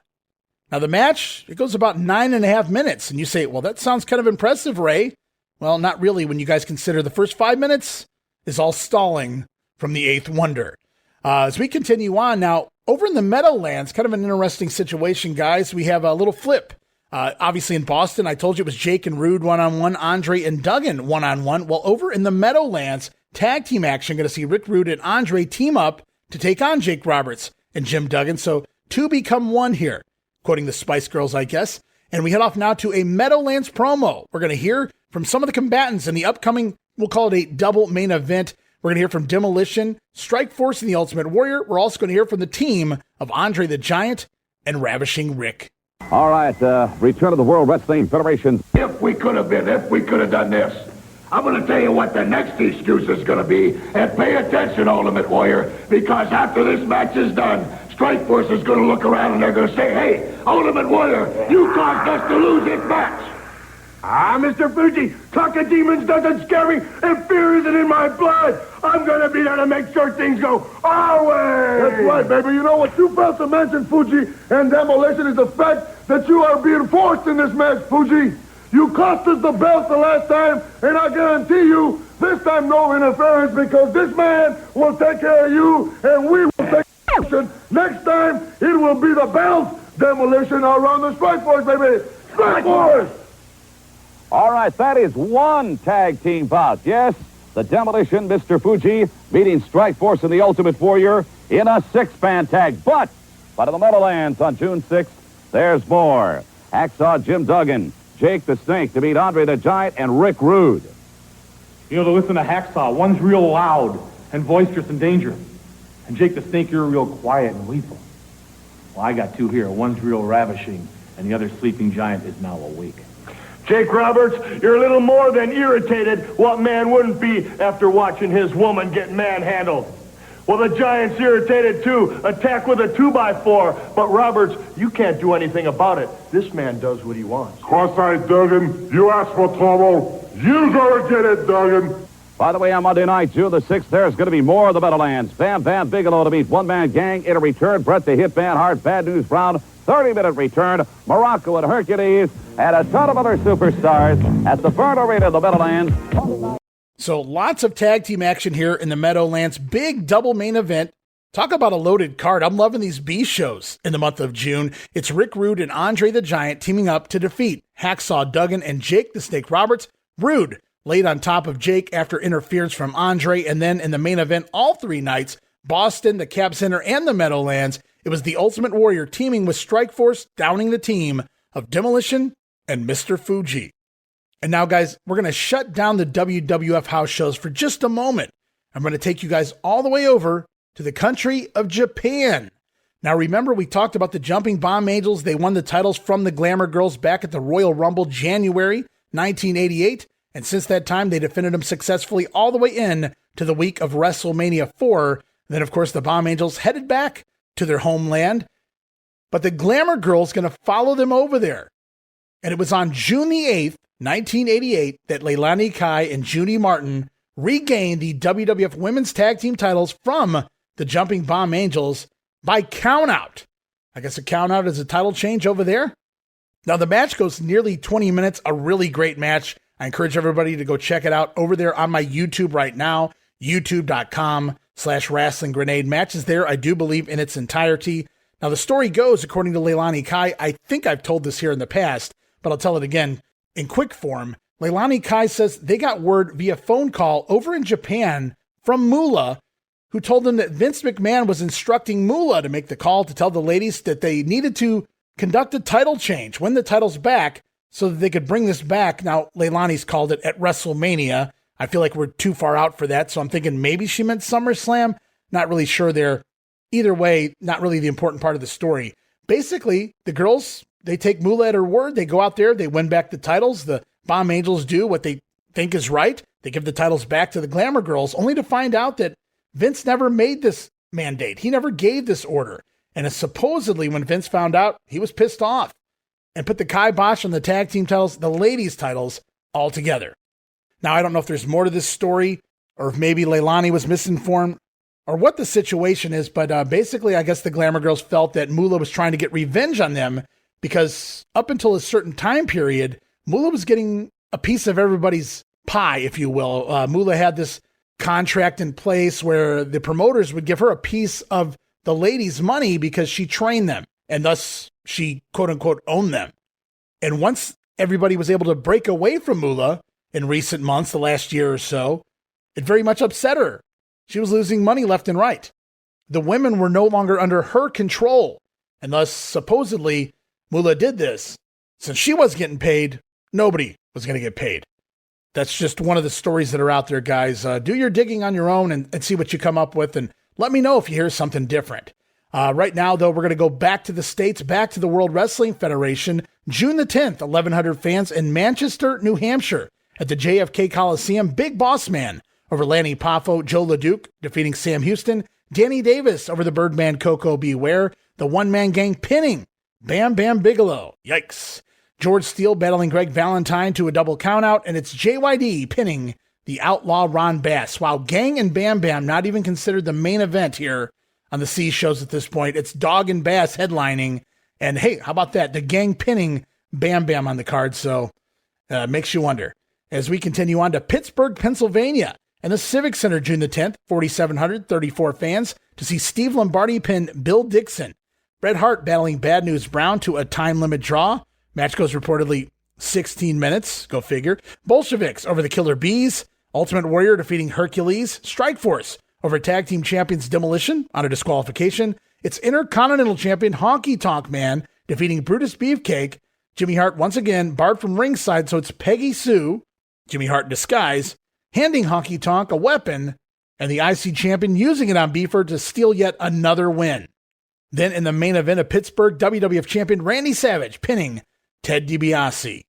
Now the match, it goes about 9.5 minutes, and you say, well, that sounds kind of impressive, Ray. Well, not really when you guys consider the first 5 minutes is all stalling from the Eighth Wonder. As we continue on now, over in the Meadowlands, kind of an interesting situation, guys. We have a little flip. Obviously in Boston, I told you it was Jake and Rude one-on-one, Andre and Duggan one-on-one. Well, over in the Meadowlands, tag team action, going to see Rick Rude and Andre team up to take on Jake Roberts and Jim Duggan. So two become one here, quoting the Spice Girls, I guess. And we head off now to a Meadowlands promo. We're going to hear from some of the combatants in the upcoming, we'll call it a double main event. We're going to hear from Demolition, Strikeforce, and the Ultimate Warrior. We're also going to hear from the team of Andre the Giant and Ravishing Rick. All right, return of the World Wrestling Federation. If we could have done this. I'm going to tell you what the next excuse is going to be, and pay attention, Ultimate Warrior, because after this match is done, Strikeforce is going to look around and they're going to say, hey, Ultimate Warrior, you caused us to lose this match. Ah, Mr. Fuji, talk of demons doesn't scare me, and fear isn't in my blood. I'm going to be there to make sure things go our way. That's right, baby. You know what you failed to mention, Fuji, and Demolition, is the fact that you are being forced in this match, Fuji. You cost us the belt the last time, and I guarantee you, this time no interference, because this man will take care of you, and we will take action. Next time, it will be the belt, Demolition, around the Strikeforce, baby. Strikeforce! All right, that is one tag team bout. Yes, the Demolition, Mr. Fuji, beating Strikeforce and the Ultimate Warrior in a six-man tag. But in the Meadowlands on June 6th, there's more. Hacksaw Jim Duggan, Jake the Snake to beat Andre the Giant and Rick Rude. You know, to listen to Hacksaw, one's real loud and boisterous and dangerous. And Jake the Snake, you're real quiet and lethal. Well, I got two here. One's real ravishing, and the other sleeping giant is now awake. Jake Roberts, you're a little more than irritated. What man wouldn't be after watching his woman get manhandled? Well, the Giant's irritated too. Attack with a 2x4. But Roberts, you can't do anything about it. This man does what he wants. Cross-eyed Duggan, you asked for trouble. You gotta get it, Duggan. By the way, on Monday night, June the 6th, there's going to be more of the Meadowlands. Bam Bam Bigelow to beat One-Man Gang in a return. Brett the Hitman Hart, Bad News Brown, 30-minute return. Muraco and Hercules, and a ton of other superstars at the Fern Arena of the Meadowlands. So lots of tag team action here in the Meadowlands. Big double main event. Talk about a loaded card. I'm loving these B shows in the month of June. It's Rick Rude and Andre the Giant teaming up to defeat Hacksaw Duggan and Jake the Snake Roberts. Rude laid on top of Jake after interference from Andre. And then in the main event, all three nights, Boston, the Cap Center, and the Meadowlands, it was the Ultimate Warrior teaming with Strikeforce, downing the team of Demolition and Mr. Fuji. And now, guys, we're going to shut down the WWF house shows for just a moment. I'm going to take you guys all the way over to the country of Japan. Now, remember, we talked about the Jumping Bomb Angels. They won the titles from the Glamour Girls back at the Royal Rumble, January 1988. And since that time, they defended them successfully all the way in to the week of WrestleMania 4. And then, of course, the Bomb Angels headed back to their homeland. But the Glamour Girls going to follow them over there. And it was on June the 8th, 1988, that Leilani Kai and Judy Martin regained the WWF Women's Tag Team titles from the Jumping Bomb Angels by countout. I guess a countout is a title change over there. Now, the match goes nearly 20 minutes, a really great match. I encourage everybody to go check it out over there on my YouTube right now, youtube.com/Wrestling Grenade. Match is there, I do believe, in its entirety. Now, the story goes, according to Leilani Kai, I think I've told this here in the past, but I'll tell it again in quick form. Leilani Kai says they got word via phone call over in Japan from Moolah, who told them that Vince McMahon was instructing Moolah to make the call to tell the ladies that they needed to conduct a title change, win the titles back, so that they could bring this back. Now, Leilani's called it at WrestleMania. I feel like we're too far out for that, so I'm thinking maybe she meant SummerSlam. Not really sure there. Either way, not really the important part of the story. Basically, the girls, they take Moolah at her word. They go out there, they win back the titles. The Bomb Angels do what they think is right. They give the titles back to the Glamour Girls, only to find out that Vince never made this mandate. He never gave this order. And supposedly when Vince found out, he was pissed off and put the kibosh on the tag team titles, the ladies' titles, all together. Now, I don't know if there's more to this story or if maybe Leilani was misinformed or what the situation is, but basically, I guess the Glamour Girls felt that Moolah was trying to get revenge on them because up until a certain time period, Moolah was getting a piece of everybody's pie, if you will. Moolah had this contract in place where the promoters would give her a piece of the ladies' money because she trained them, and thus she, quote-unquote, owned them. And once everybody was able to break away from Moolah in recent months, the last year or so, it very much upset her. She was losing money left and right. The women were no longer under her control, and thus, supposedly, Moolah did this. Since she was getting paid, nobody was going to get paid. That's just one of the stories that are out there, guys. Do your digging on your own and see what you come up with, and let me know if you hear something different. Right now, though, we're going to go back to the States, back to the World Wrestling Federation. June the 10th, 1,100 fans in Manchester, New Hampshire at the JFK Coliseum. Big Boss Man over Lanny Poffo, Jos LeDuc defeating Sam Houston. Danny Davis over the Birdman Coco Beware. The one-man gang pinning Bam Bam Bigelow. Yikes. George Steele battling Greg Valentine to a double countout, and it's JYD pinning the Outlaw Ron Bass. Wow, Gang and Bam Bam not even considered the main event here on the C shows at this point. It's Dog and Bass headlining, and hey, how about that? The Gang pinning Bam Bam on the card, so makes you wonder. As we continue on to Pittsburgh, Pennsylvania, and the Civic Center June the 10th, 4,734 fans to see Steve Lombardi pin Bill Dixon. Bret Hart battling Bad News Brown to a time limit draw. Match goes reportedly 16 minutes. Go figure. Bolsheviks over the Killer Bees. Ultimate Warrior defeating Hercules. Strikeforce over tag team champions Demolition on a disqualification. It's Intercontinental Champion Honky Tonk Man defeating Brutus Beefcake. Jimmy Hart once again barred from ringside, so it's Peggy Sue, Jimmy Hart in disguise, handing Honky Tonk a weapon, and the IC champion using it on Beefer to steal yet another win. Then in the main event of Pittsburgh, WWF champion Randy Savage pinning Ted DiBiase.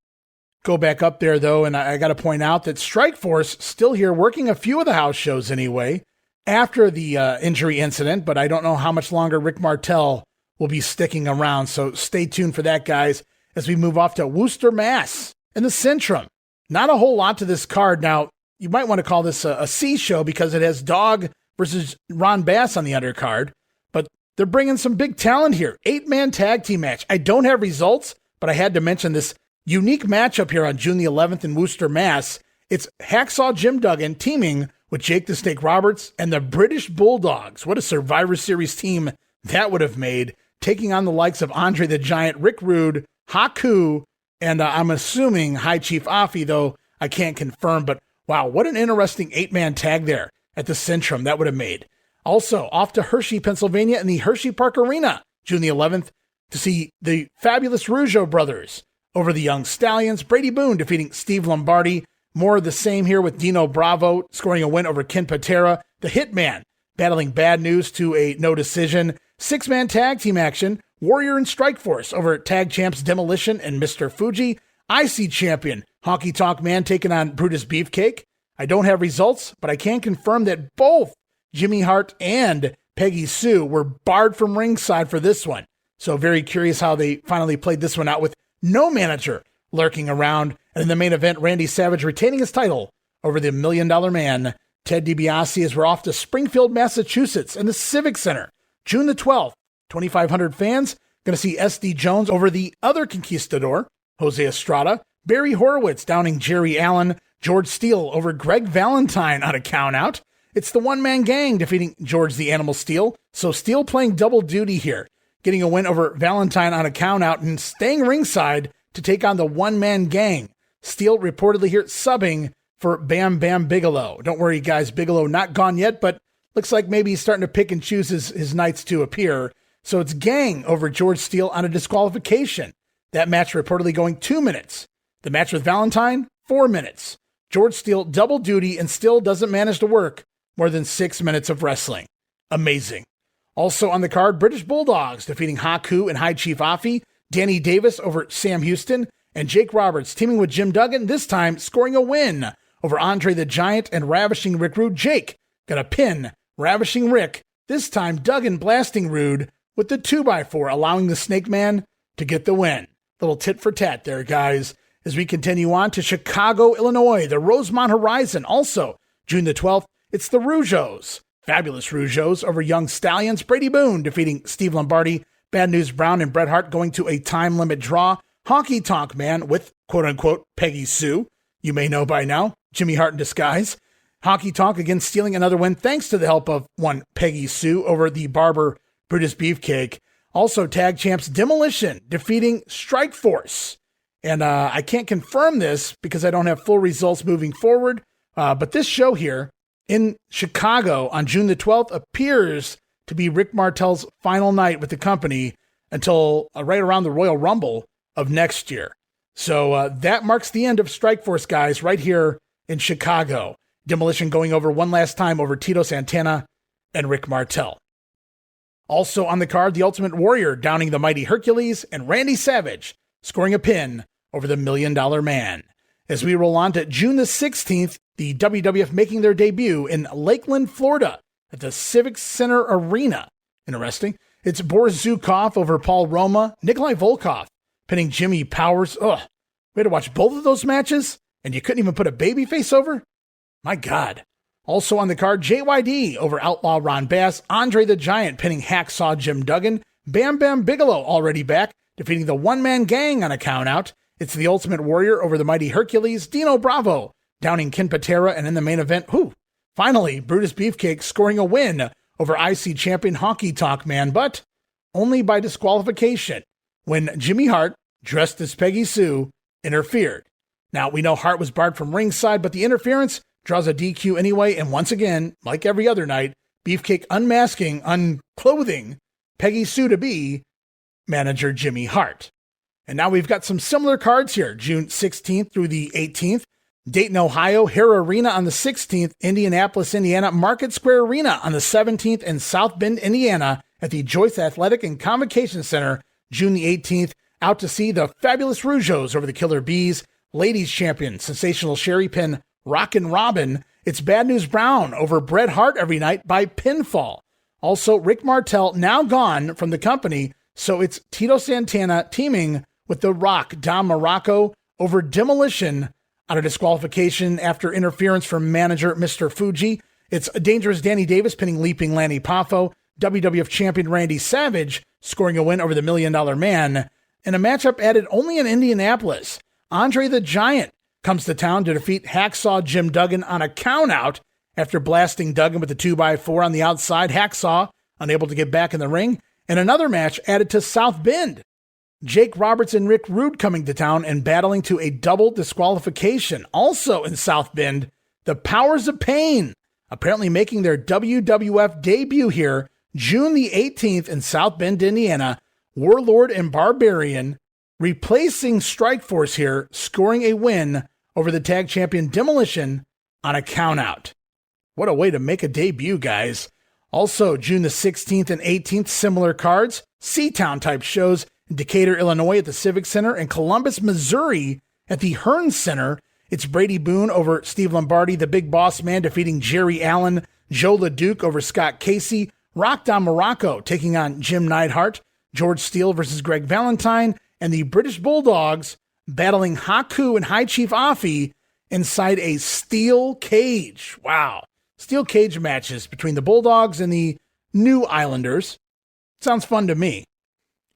Go back up there, though, and I got to point out that Strikeforce still here working a few of the house shows anyway after the injury incident, but I don't know how much longer Rick Martel will be sticking around, so stay tuned for that, guys, as we move off to Worcester, Mass. in the Centrum. Not a whole lot to this card. Now, you might want to call this a C show because it has Dog versus Ron Bass on the undercard, but they're bringing some big talent here. 8-man tag team match. I don't have results, but I had to mention this unique matchup here on June the 11th in Worcester, Mass. It's Hacksaw Jim Duggan teaming with Jake the Snake Roberts and the British Bulldogs. What a Survivor Series team that would have made, taking on the likes of Andre the Giant, Rick Rude, Haku, and I'm assuming High Chief Afi, though I can't confirm. But wow, what an interesting 8-man tag there at the Centrum that would have made. Also, off to Hershey, Pennsylvania in the Hershey Park Arena, June the 11th, to see the fabulous Rougeau brothers over the Young Stallions. Brady Boone defeating Steve Lombardi. More of the same here with Dino Bravo scoring a win over Ken Patera. The Hitman battling Bad News to a no decision. 6-man tag team action. Warrior and Strikeforce over tag champs Demolition and Mr. Fuji. IC champion Honky Tonk Man taking on Brutus Beefcake. I don't have results, but I can confirm that both Jimmy Hart and Peggy Sue were barred from ringside for this one. So very curious how they finally played this one out with no manager lurking around. And in the main event, Randy Savage retaining his title over the $1 Million Man, Ted DiBiase, as we're off to Springfield, Massachusetts in the Civic Center. June the 12th, 2,500 fans going to see SD Jones over the other conquistador, Jose Estrada. Barry Horowitz downing Jerry Allen. George Steele over Greg Valentine on a countout. It's the one-man gang defeating George the Animal Steele. So Steele playing double duty here, getting a win over Valentine on a countout and staying ringside to take on the one-man gang. Steele reportedly here subbing for Bam Bam Bigelow. Don't worry, guys. Bigelow not gone yet, but looks like maybe he's starting to pick and choose his nights to appear. So it's Gang over George Steele on a disqualification. That match reportedly going 2 minutes. The match with Valentine, 4 minutes. George Steele double duty and still doesn't manage to work more than 6 minutes of wrestling. Amazing. Also on the card, British Bulldogs defeating Haku and High Chief Afi. Danny Davis over Sam Houston. And Jake Roberts teaming with Jim Duggan, this time scoring a win over Andre the Giant and Ravishing Rick Rude. Jake gonna pin Ravishing Rick, this time Duggan blasting Rude with the 2x4, allowing the Snake Man to get the win. Little tit for tat there, guys. As we continue on to Chicago, Illinois, the Rosemont Horizon. Also, June the 12th, it's the Rougeaus. Fabulous Rougeaus over Young Stallions. Brady Boone defeating Steve Lombardi. Bad News Brown and Bret Hart going to a time limit draw. Honky Tonk Man with quote-unquote Peggy Sue. You may know by now, Jimmy Hart in disguise. Honky Tonk again stealing another win thanks to the help of one Peggy Sue over the Barber Brutus Beefcake. Also tag champs Demolition defeating Strikeforce. And I can't confirm this because I don't have full results moving forward. But this show here in Chicago on June the 12th appears to be Rick Martel's final night with the company until right around the Royal Rumble of next year. So that marks the end of Strikeforce, guys, right here in Chicago. Demolition going over one last time over Tito Santana and Rick Martel. Also on the card, the Ultimate Warrior downing the Mighty Hercules, and Randy Savage scoring a pin over the $1 Million Man. As we roll on to June the 16th, the WWF making their debut in Lakeland, Florida at the Civic Center Arena. Interesting. It's Boris Zukov over Paul Roma, Nikolai Volkov pinning Jimmy Powers. Ugh, we had to watch both of those matches, and you couldn't even put a babyface over? My God. Also on the card, JYD over Outlaw Ron Bass, Andre the Giant pinning Hacksaw Jim Duggan, Bam Bam Bigelow already back, defeating the one-man gang on a countout. It's the Ultimate Warrior over the Mighty Hercules, Dino Bravo downing Ken Patera, and in the main event, finally, Brutus Beefcake scoring a win over IC champion Honky Tonk Man, but only by disqualification when Jimmy Hart, dressed as Peggy Sue, interfered. Now, we know Hart was barred from ringside, but the interference draws a DQ anyway, and once again, like every other night, Beefcake unclothing Peggy Sue to be manager Jimmy Hart. And now we've got some similar cards here, June 16th through the 18th. Dayton, Ohio, Hare Arena on the 16th, Indianapolis, Indiana, Market Square Arena on the 17th, and South Bend, Indiana at the Joyce Athletic and Convocation Center, June the 18th. Out to see the Fabulous Rougeaus over the Killer Bees, Ladies Champion, Sensational Sherry pin Rockin' Robin. It's Bad News Brown over Bret Hart every night by pinfall. Also, Rick Martel now gone from the company, so it's Tito Santana teaming with The Rock, Don Muraco, over Demolition on a disqualification after interference from manager Mr. Fuji. It's Dangerous Danny Davis pinning Leaping Lanny Poffo, WWF champion Randy Savage scoring a win over the $1 Million Man, and a matchup added only in Indianapolis. Andre the Giant comes to town to defeat Hacksaw Jim Duggan on a countout after blasting Duggan with a 2x4 on the outside. Hacksaw unable to get back in the ring, and another match added to South Bend. Jake Roberts and Rick Rude coming to town and battling to a double disqualification. Also in South Bend, the Powers of Pain apparently making their WWF debut here June the 18th in South Bend, Indiana. Warlord and Barbarian replacing Strikeforce here, scoring a win over the tag champion Demolition on a countout. What a way to make a debut, guys. Also, June the 16th and 18th, similar cards, Seatown type shows in Decatur, Illinois at the Civic Center, and Columbus, Missouri at the Hearn Center. It's Brady Boone over Steve Lombardi, the Big Boss Man, defeating Jerry Allen, Joe LeDuc over Scott Casey, Rock Don Muraco taking on Jim Neidhart, George Steele versus Greg Valentine, and the British Bulldogs battling Haku and High Chief Afi inside a steel cage. Wow. Steel cage matches between the Bulldogs and the New Islanders. Sounds fun to me.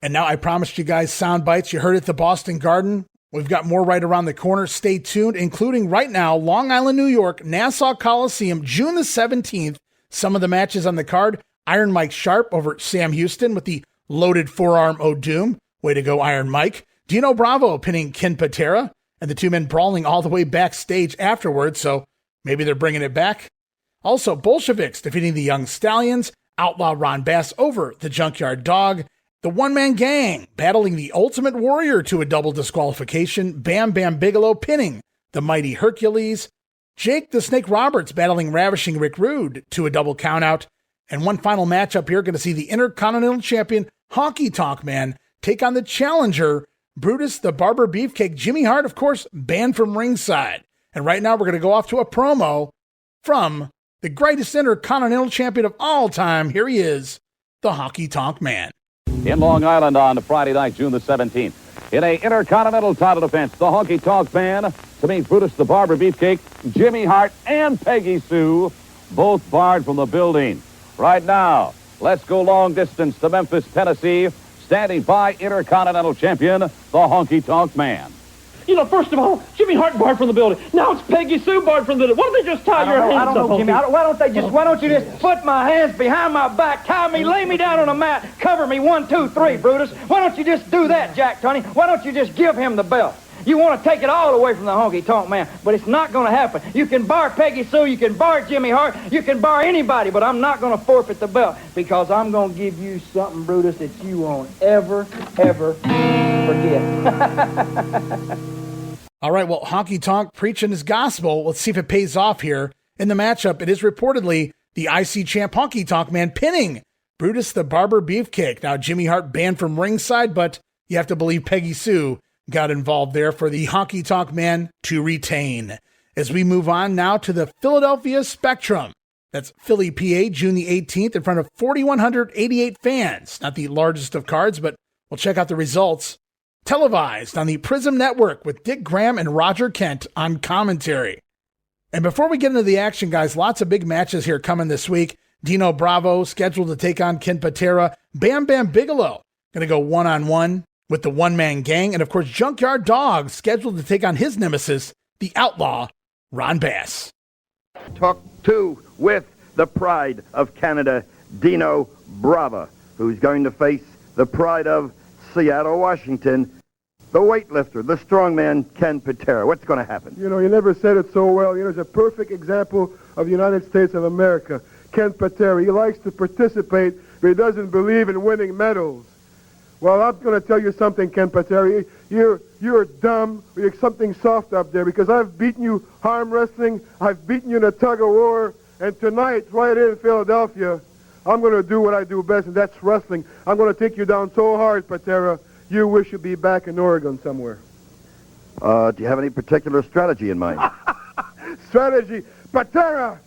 And now I promised you guys sound bites. You heard it at the Boston Garden. We've got more right around the corner. Stay tuned, including right now, Long Island, New York, Nassau Coliseum, June the 17th. Some of the matches on the card, Iron Mike Sharp over Sam Houston with the loaded forearm O'Doom. Way to go, Iron Mike. Dino Bravo pinning Ken Patera, and the two men brawling all the way backstage afterwards, so maybe they're bringing it back. Also, Bolsheviks defeating the Young Stallions, Outlaw Ron Bass over the Junkyard Dog, the one-man gang battling the Ultimate Warrior to a double disqualification, Bam Bam Bigelow pinning the Mighty Hercules, Jake the Snake Roberts battling Ravishing Rick Rude to a double countout, and one final matchup here, going to see the Intercontinental Champion Honky Tonk Man take on the challenger, Brutus the Barber Beefcake. Jimmy Hart, of course, banned from ringside. And right now we're going to go off to a promo from the greatest Intercontinental Champion of all time. Here he is, the Honky Tonk Man. In Long Island on Friday night, June the 17th. In a Intercontinental title defense, the Honky Tonk Man to meet Brutus the Barber Beefcake, Jimmy Hart, and Peggy Sue, both barred from the building. Right now, let's go long distance to Memphis, Tennessee. Standing by, Intercontinental Champion, the Honky Tonk Man. You know, first of all, Jimmy Hart barred from the building. Now it's Peggy Sue barred from the building. Why don't they just tie your hands up? I don't know, Jimmy. Why don't you just put my hands behind my back, tie me, lay me down on a mat, cover me 1, 2, 3, Brutus. Why don't you just do that, Jack Tunney? Why don't you just give him the belt? You want to take it all away from the Honky Tonk Man, but it's not going to happen. You can bar Peggy Sue, you can bar Jimmy Hart, you can bar anybody, but I'm not going to forfeit the belt because I'm going to give you something, Brutus, that you won't ever forget. All right, well, Honky Tonk preaching his gospel. Let's see if it pays off here. In the matchup, it is reportedly the IC champ Honky Tonk Man pinning Brutus the Barber Beefcake. Now, Jimmy Hart banned from ringside, but you have to believe Peggy Sue got involved there for the Honky Tonk Man to retain. As we move on now to the Philadelphia Spectrum. That's Philly, PA, June the 18th in front of 4,188 fans. Not the largest of cards, but we'll check out the results. Televised on the Prism Network with Dick Graham and Rodger Kent on commentary. And before we get into the action, guys, lots of big matches here coming this week. Dino Bravo scheduled to take on Ken Patera. Bam Bam Bigelow going to go one-on-one with the one-man gang. And, of course, Junkyard Dog scheduled to take on his nemesis, the Outlaw, Ron Bass. Talk 2 with the pride of Canada, Dino Bravo, who's going to face the pride of Seattle, Washington, the weightlifter, the strongman, Ken Patera. What's going to happen? You know, you never said it so well. You know, it's a perfect example of the United States of America. Ken Patera, he likes to participate, but he doesn't believe in winning medals. Well, I'm going to tell you something, Ken Patera. You're dumb. You're something soft up there, because I've beaten you arm wrestling. I've beaten you in a tug of war. And tonight, right here in Philadelphia, I'm going to do what I do best, and that's wrestling. I'm going to take you down so hard, Patera, you wish you'd be back in Oregon somewhere. Do you have any particular strategy in mind? Strategy? Patera!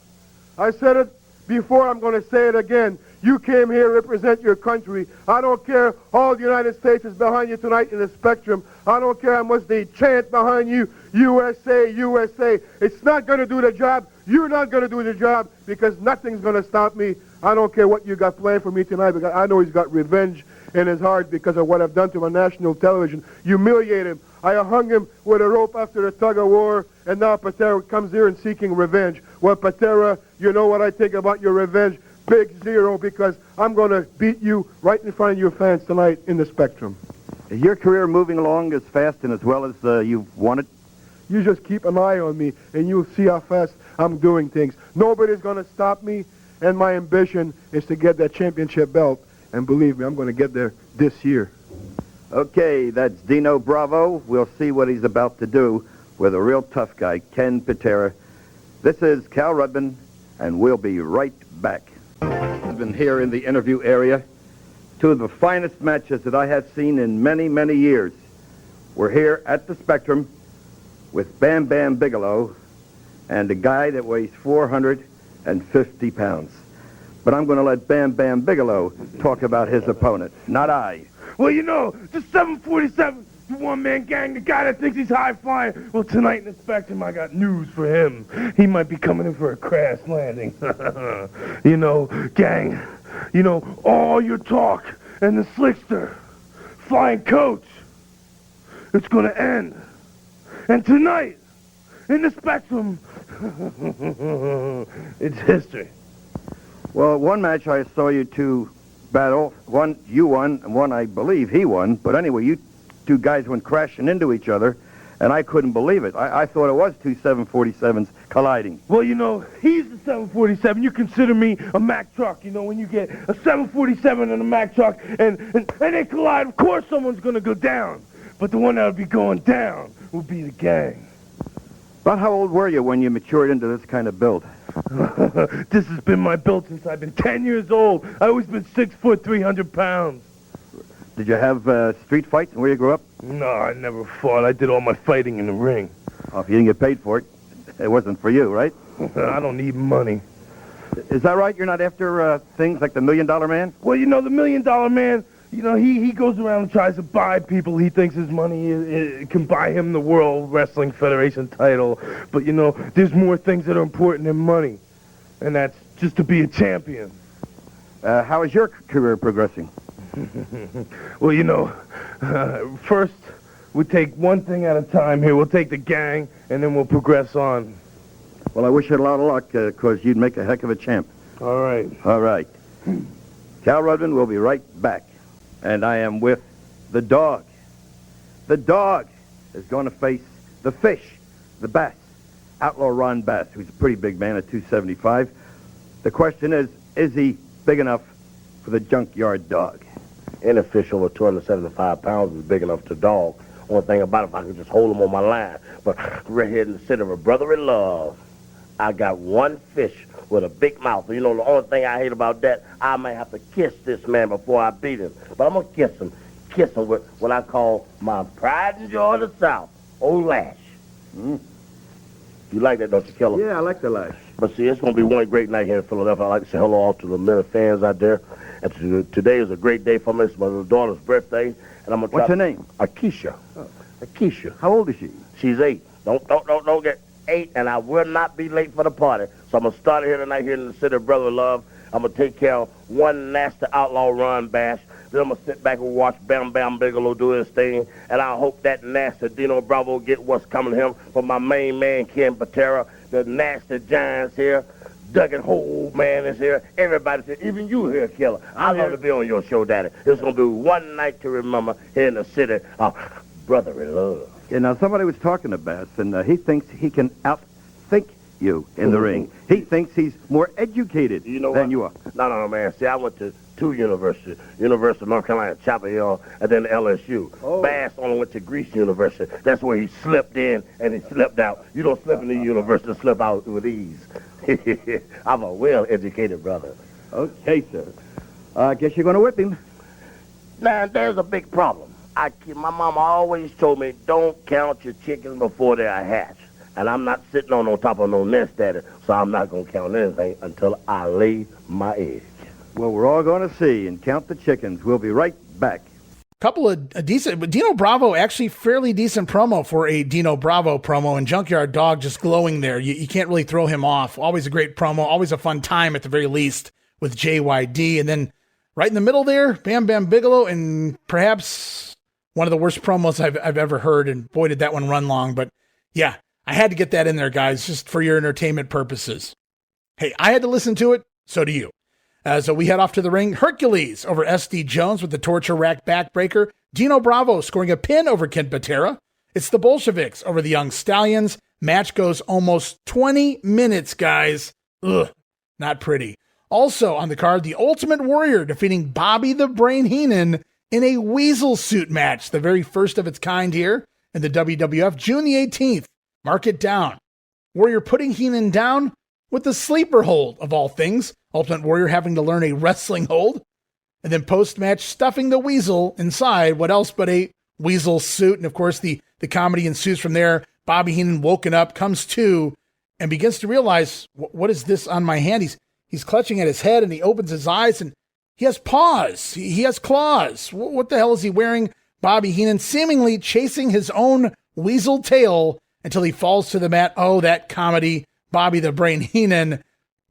I said it before, I'm going to say it again. You came here to represent your country. I don't care. All the United States is behind you tonight in the Spectrum. I don't care how much they chant behind you, USA, USA. It's not going to do the job. You're not going to do the job, because nothing's going to stop me. I don't care what you got planned for me tonight, because I know he's got revenge in his heart because of what I've done to him on national television. Humiliate him. I hung him with a rope after the tug of war, and now Patera comes here and seeking revenge. Well, Patera, you know what I think about your revenge? Big zero, because I'm going to beat you right in front of your fans tonight in the Spectrum. Is your career moving along as fast and as well as you've wanted? You just keep an eye on me, and you'll see how fast I'm doing things. Nobody's going to stop me, and my ambition is to get that championship belt. And believe me, I'm going to get there this year. Okay, that's Dino Bravo. We'll see what he's about to do with a real tough guy, Ken Patera. This is Cal Rudman, and we'll be right back. I've been here in the interview area. Two of the finest matches that I have seen in many, many years. We're here at the Spectrum with Bam Bam Bigelow and a guy that weighs 450 pounds. But I'm going to let Bam Bam Bigelow talk about his opponent, not I. Well, you know, the 747, the one-man gang, the guy that thinks he's high-flying. Well, tonight in the Spectrum, I got news for him. He might be coming in for a crash landing. You know, gang, you know, all your talk and the slickster, flying coach, it's going to end. And tonight, in the Spectrum, it's history. Well, one match I saw you two battle. One you won, and one I believe he won. But anyway, you two guys went crashing into each other, and I couldn't believe it. I thought it was two 747s colliding. Well, you know, he's the 747. You consider me a Mack truck. You know, when you get a 747 and a Mack truck, and they collide, of course someone's going to go down. But the one that would be going down would be the gang. About how old were you when you matured into this kind of build? This has been my build since I've been 10 years old. I've always been 6 foot, 300 pounds. Did you have street fights where you grew up? No, I never fought. I did all my fighting in the ring. Oh, if you didn't get paid for it, it wasn't for you, right? I don't need money. Is that right? You're not after things like the $1 Million Man? Well, you know, the $1 Million Man, you know, he goes around and tries to buy people. He thinks his money can buy him the World Wrestling Federation title. But, you know, there's more things that are important than money. And that's just to be a champion. How is your career progressing? Well, you know, first we take one thing at a time here. We'll take the gang, and then we'll progress on. Well, I wish you a lot of luck, because you'd make a heck of a champ. All right. All right. Cal Rudman will be right back. And I am with the dog. The dog is going to face the fish, the Bass, Outlaw Ron Bass, who's a pretty big man at 275. The question is he big enough for the Junkyard Dog? Any official with 275 pounds is big enough to dog One thing about it, if I could just hold him on my line. But right here in the center of a brotherly love, I got one fish with a big mouth. You know, the only thing I hate about that, I might have to kiss this man before I beat him. But I'm going to kiss him. Kiss him with what I call my pride and joy of the South, Old Lash. You like that, don't you, Killer? Yeah, I like the lash. But see, it's going to be one great night here in Philadelphia. I'd like to say hello to the many fans out there. And today is a great day for me. It's my little daughter's birthday. And I'm gonna What's her name? Akeisha. Akeisha. How old is she? She's 8. Don't get 8, and I will not be late for the party. So I'm going to start here tonight here in the city of brotherly love. I'm going to take care of one nasty outlaw run bash. Then I'm going to sit back and watch Bam Bam Bigelow do his thing. And I hope that nasty Dino Bravo get what's coming to him from my main man, Ken Patera. The nasty giants here. Duggan whole man is here. Everybody's here. Even you here, Killer. I love to be on your show, Daddy. It's going to be one night to remember here in the city of brotherly love. Yeah, now somebody was talking to Bass, and he thinks he can outthink you in the ring. He thinks he's more educated than you are. No, man. See, I went to 2 universities. University of North Carolina, Chapel Hill, and then LSU. Bass only went to Greece University. That's where he slipped in and he slipped out. You don't slip in the university, slip out with ease. I'm a well-educated brother. Okay, sir. I guess you're going to whip him. Now, there's a big problem. My mama always told me, don't count your chickens before they're hatched. And I'm not sitting on top of no nest, Daddy, so I'm not going to count anything until I lay my egg. Well, we're all going to see and count the chickens. We'll be right back. Couple of decent, Dino Bravo, actually fairly decent promo for a Dino Bravo promo, and Junkyard Dog just glowing there. You can't really throw him off. Always a great promo, always a fun time at the very least with JYD. And then right in the middle there, Bam Bam Bigelow, and perhaps one of the worst promos I've ever heard, and boy, did that one run long. But yeah, I had to get that in there, guys, just for your entertainment purposes. Hey, I had to listen to it, so do you. So we head off to the ring. Hercules over SD Jones with the torture rack backbreaker. Dino Bravo scoring a pin over Kent Patera. It's the Bolsheviks over the Young Stallions. Match goes almost 20 minutes, guys. Ugh, not pretty. Also on the card, the Ultimate Warrior defeating Bobby the Brain Heenan in a Weasel Suit match, the very first of its kind here in the WWF, June the 18th. Mark it down. Warrior putting Heenan down with the sleeper hold, of all things. Ultimate Warrior having to learn a wrestling hold. And then post-match stuffing the Weasel inside what else but a Weasel suit. And of course the comedy ensues from there. Bobby Heenan woken up, comes to, and begins to realize, what is this on my hand? He's clutching at his head, and he opens his eyes, and he has paws. He has claws. What the hell is he wearing? Bobby Heenan seemingly chasing his own weasel tail until he falls to the mat. Oh, that comedy. Bobby the Brain Heenan.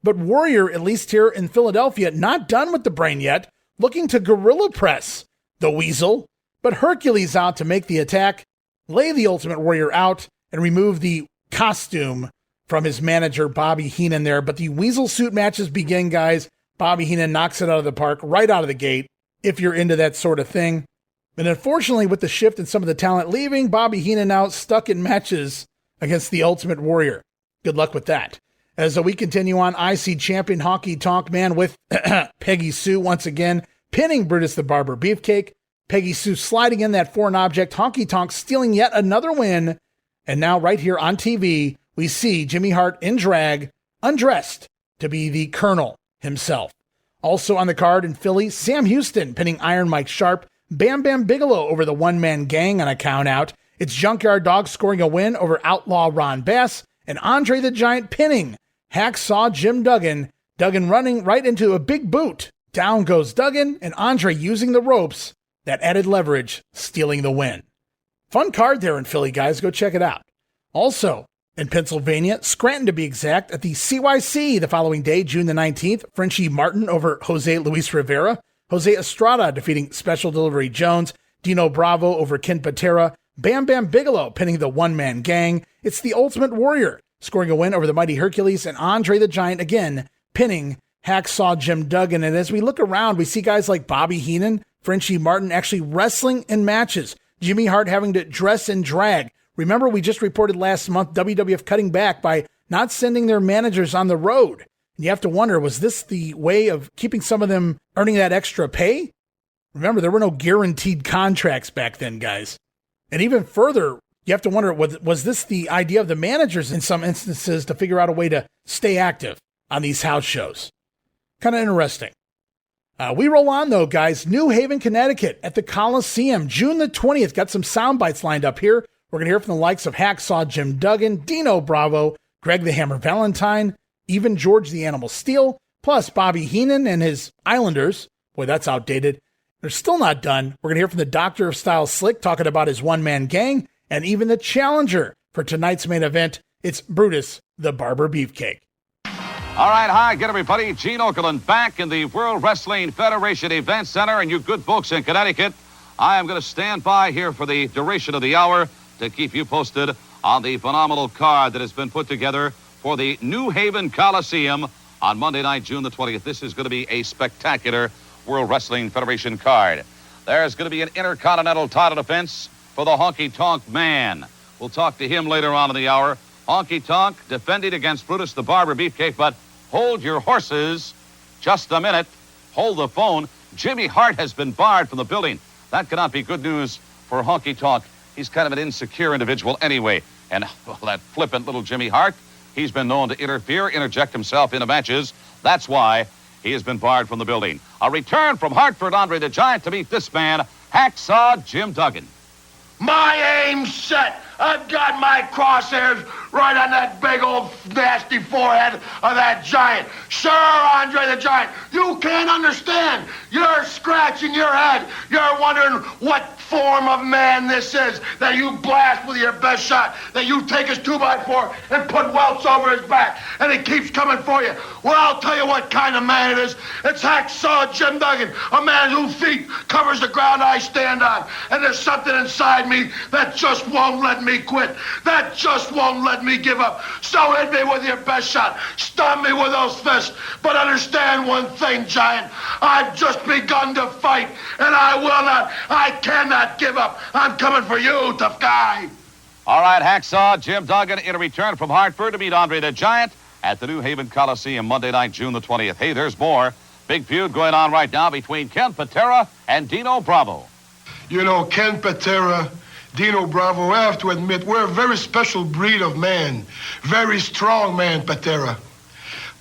But Warrior, at least here in Philadelphia, not done with the Brain yet, looking to gorilla press the Weasel. But Hercules out to make the attack, lay the Ultimate Warrior out, and remove the costume from his manager, Bobby Heenan there. But the Weasel Suit matches begin, guys. Bobby Heenan knocks it out of the park right out of the gate, if you're into that sort of thing. And unfortunately, with the shift in some of the talent leaving, Bobby Heenan now stuck in matches against the Ultimate Warrior. Good luck with that. As we continue on, IC champion Honky Tonk Man with Peggy Sue once again, pinning Brutus the Barber Beefcake. Peggy Sue sliding in that foreign object. Honky Tonk stealing yet another win. And now right here on TV, we see Jimmy Hart in drag, undressed, to be the Colonel himself. Also on the card in Philly, Sam Houston pinning Iron Mike Sharp. Bam Bam Bigelow over the one-man gang on a count out. It's Junkyard Dog scoring a win over Outlaw Ron Bass. And Andre the Giant pinning Hacksaw Jim Duggan. Duggan running right into a big boot. Down goes Duggan, and Andre using the ropes. That added leverage, stealing the win. Fun card there in Philly, guys. Go check it out. Also, in Pennsylvania, Scranton to be exact, at the CYC the following day, June the 19th, Frenchie Martin over Jose Luis Rivera. Jose Estrada defeating Special Delivery Jones. Dino Bravo over Ken Patera. Bam Bam Bigelow pinning the one-man gang. It's the Ultimate Warrior scoring a win over the Mighty Hercules, and Andre the Giant again pinning Hacksaw Jim Duggan. And as we look around, we see guys like Bobby Heenan, Frenchie Martin actually wrestling in matches. Jimmy Hart having to dress and drag. Remember, we just reported last month WWF cutting back by not sending their managers on the road. And you have to wonder, was this the way of keeping some of them earning that extra pay? Remember, there were no guaranteed contracts back then, guys. And even further, you have to wonder, was this the idea of the managers in some instances to figure out a way to stay active on these house shows? Kind of interesting. We roll on, though, guys. New Haven, Connecticut at the Coliseum, June the 20th. Got some sound bites lined up here. We're going to hear from the likes of Hacksaw Jim Duggan, Dino Bravo, Greg the Hammer Valentine, even George the Animal Steel, plus Bobby Heenan and his Islanders. Boy, that's outdated. They're still not done. We're going to hear from the Doctor of Style Slick talking about his one-man gang, and even the challenger for tonight's main event. It's Brutus the Barber Beefcake. All right, hi again, everybody. Gene Okerlund back in the World Wrestling Federation Event Center, and you good folks in Connecticut. I am going to stand by here for the duration of the hour to keep you posted on the phenomenal card that has been put together for the New Haven Coliseum on Monday night, June the 20th. This is going to be a spectacular World Wrestling Federation card. There's going to be an Intercontinental title defense for the Honky Tonk Man. We'll talk to him later on in the hour. Honky Tonk defending against Brutus the Barber Beefcake, but hold your horses just a minute. Hold the phone. Jimmy Hart has been barred from the building. That cannot be good news for Honky Tonk. He's kind of an insecure individual anyway. And well, that flippant little Jimmy Hart, he's been known to interject himself into matches. That's why he has been barred from the building. A return from Hartford, Andre the Giant, to meet this man, Hacksaw Jim Duggan. My aim's set. I've got my crosshairs right on that big old nasty forehead of that giant. Sure, Andre the Giant, you can't understand. You're scratching your head. You're wondering what form of man this is that you blast with your best shot, that you take his 2x4 and put welts over his back, and he keeps coming for you. Well, I'll tell you what kind of man it is. It's Hacksaw Jim Duggan, a man whose feet covers the ground I stand on. And there's something inside me that just won't let me quit. That just won't let me give up. So hit me with your best shot. Stun me with those fists. But understand one thing, Giant. I've just begun to fight, and I cannot give up. I'm coming for you, tough guy. All right, Hacksaw Jim Duggan in a return from Hartford to meet Andre the Giant at the New Haven Coliseum Monday night, June the 20th. Hey, there's more. Big feud going on right now between Ken Patera and Dino Bravo. You know, Ken Patera, Dino Bravo, I have to admit, we're a very special breed of man. Very strong man, Patera.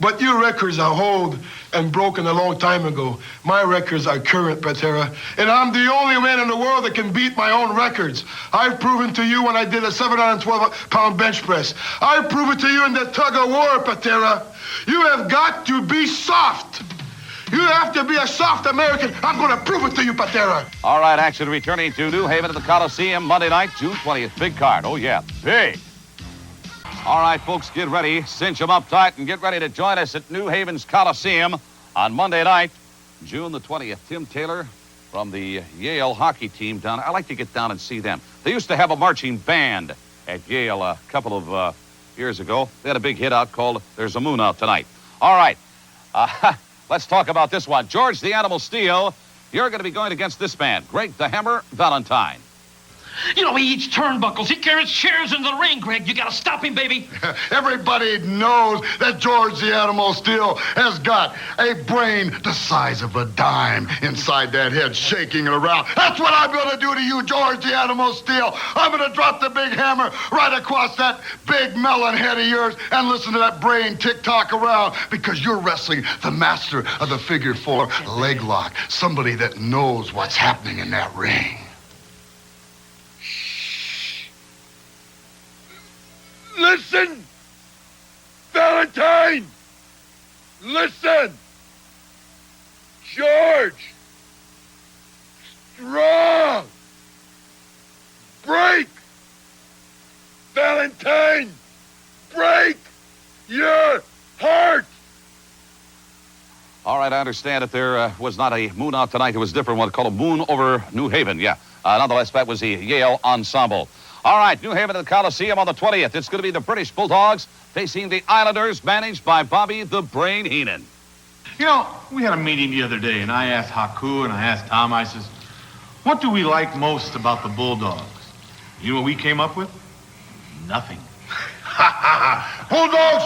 But your records are old and broken a long time ago. My records are current, Patera. And I'm the only man in the world that can beat my own records. I've proven to you when I did a 712-pound bench press. I've proven to you in the tug of war, Patera. You have got to be soft. You have to be a soft American. I'm going to prove it to you, Patera. All right, action returning to New Haven at the Coliseum Monday night, June 20th. Big card. Oh, yeah, big. All right, folks, get ready. Cinch them up tight and get ready to join us at New Haven's Coliseum on Monday night, June the 20th. Tim Taylor from the Yale hockey team down. I like to get down and see them. They used to have a marching band at Yale a couple of years ago. They had a big hit out called There's a Moon Out Tonight. All right, let's talk about this one. George the Animal Steel, you're going to be going against this man, Greg the Hammer Valentine. You know, he eats turnbuckles. He carries chairs into the ring, Greg. You gotta stop him, baby. Everybody knows that George the Animal Steel has got a brain the size of a dime inside that head, shaking it around. That's what I'm gonna do to you, George the Animal Steel. I'm gonna drop the big hammer right across that big melon head of yours and listen to that brain tick-tock around, because you're wrestling the master of the figure 4 leg lock, somebody that knows what's happening in that ring. Listen! Valentine! Listen! George! Strong! Break! Valentine! Break your heart! All right, I understand that there was not a moon out tonight. It was a different one called a moon over New Haven. Yeah, nonetheless, that was the Yale Ensemble. All right, New Haven at the Coliseum on the 20th. It's going to be the British Bulldogs facing the Islanders, managed by Bobby the Brain Heenan. You know, we had a meeting the other day, and I asked Haku and I asked Tom, I says, what do we like most about the Bulldogs? You know what we came up with? Nothing. Bulldogs,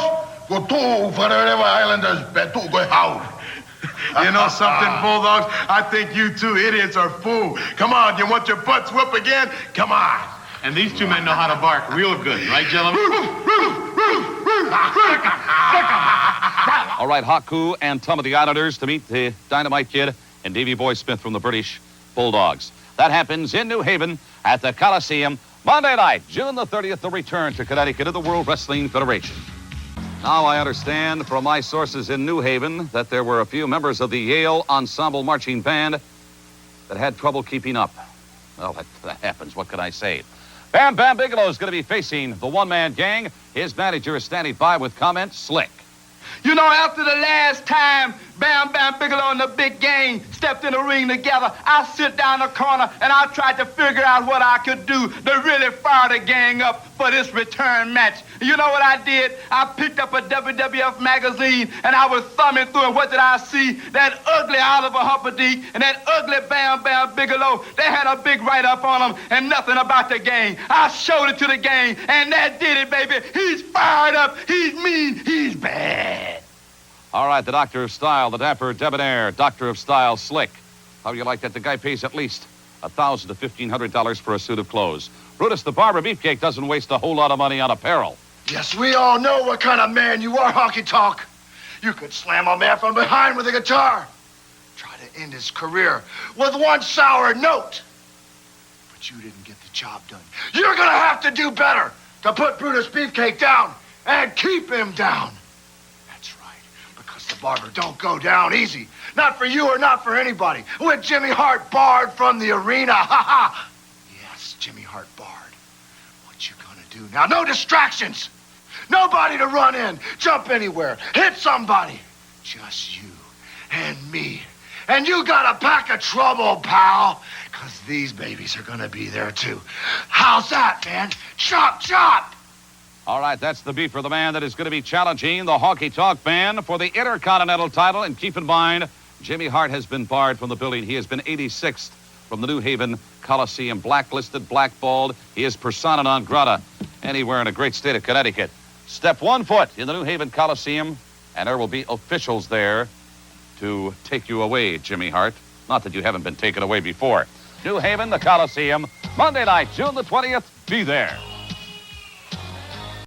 go to wherever Islanders bet to go out. You know something, Bulldogs? I think you two idiots are fool. Come on, you want your butts whooped again? Come on. And these two men know how to bark real good, right, gentlemen? All right, Haku and some of the Islanders to meet the Dynamite Kid and Davey Boy Smith from the British Bulldogs. That happens in New Haven at the Coliseum Monday night, June the 30th, the return to Connecticut of the World Wrestling Federation. Now I understand from my sources in New Haven that there were a few members of the Yale Ensemble Marching Band that had trouble keeping up. Well, that happens. What can I say? Bam Bam Bigelow is going to be facing the one-man gang. His manager is standing by with comment, slick. You know, after the last time Bam Bam Bigelow and the big gang stepped in the ring together, I sit down in the corner and I tried to figure out what I could do to really fire the gang up for this return match. You know what I did? I picked up a WWF magazine and I was thumbing through, and what did I see? That ugly Oliver Humperdinck and that ugly Bam Bam Bigelow. They had a big write-up on them and nothing about the gang. I showed it to the gang, and that did it, baby. He's fired up, he's mean, he's bad. All right, the Doctor of Style, the dapper debonair, Doctor of Style, Slick. How do you like that? The guy pays at least $1,000 to $1,500 for a suit of clothes. Brutus, the barber beefcake, doesn't waste a whole lot of money on apparel. Yes, we all know what kind of man you are, Honky Tonk. You could slam a man from behind with a guitar. Try to end his career with one sour note. But you didn't get the job done. You're gonna have to do better to put Brutus Beefcake down and keep him down. The barber don't go down easy. Not for you or not for anybody. With Jimmy Hart barred from the arena. Ha ha. Yes, Jimmy Hart barred. What you gonna do now? No distractions. Nobody to run in, jump anywhere, hit somebody. Just you and me. And you got a pack of trouble, pal. Because these babies are gonna be there too. How's that, man? Chop, chop. All right, that's the beef for the man that is going to be challenging the Honky Tonk Man for the Intercontinental title. And keep in mind, Jimmy Hart has been barred from the building. He has been 86th from the New Haven Coliseum, blacklisted, blackballed. He is persona non grata anywhere in a great state of Connecticut. Step 1 foot in the New Haven Coliseum, and there will be officials there to take you away, Jimmy Hart. Not that you haven't been taken away before. New Haven, the Coliseum, Monday night, June the 20th. Be there.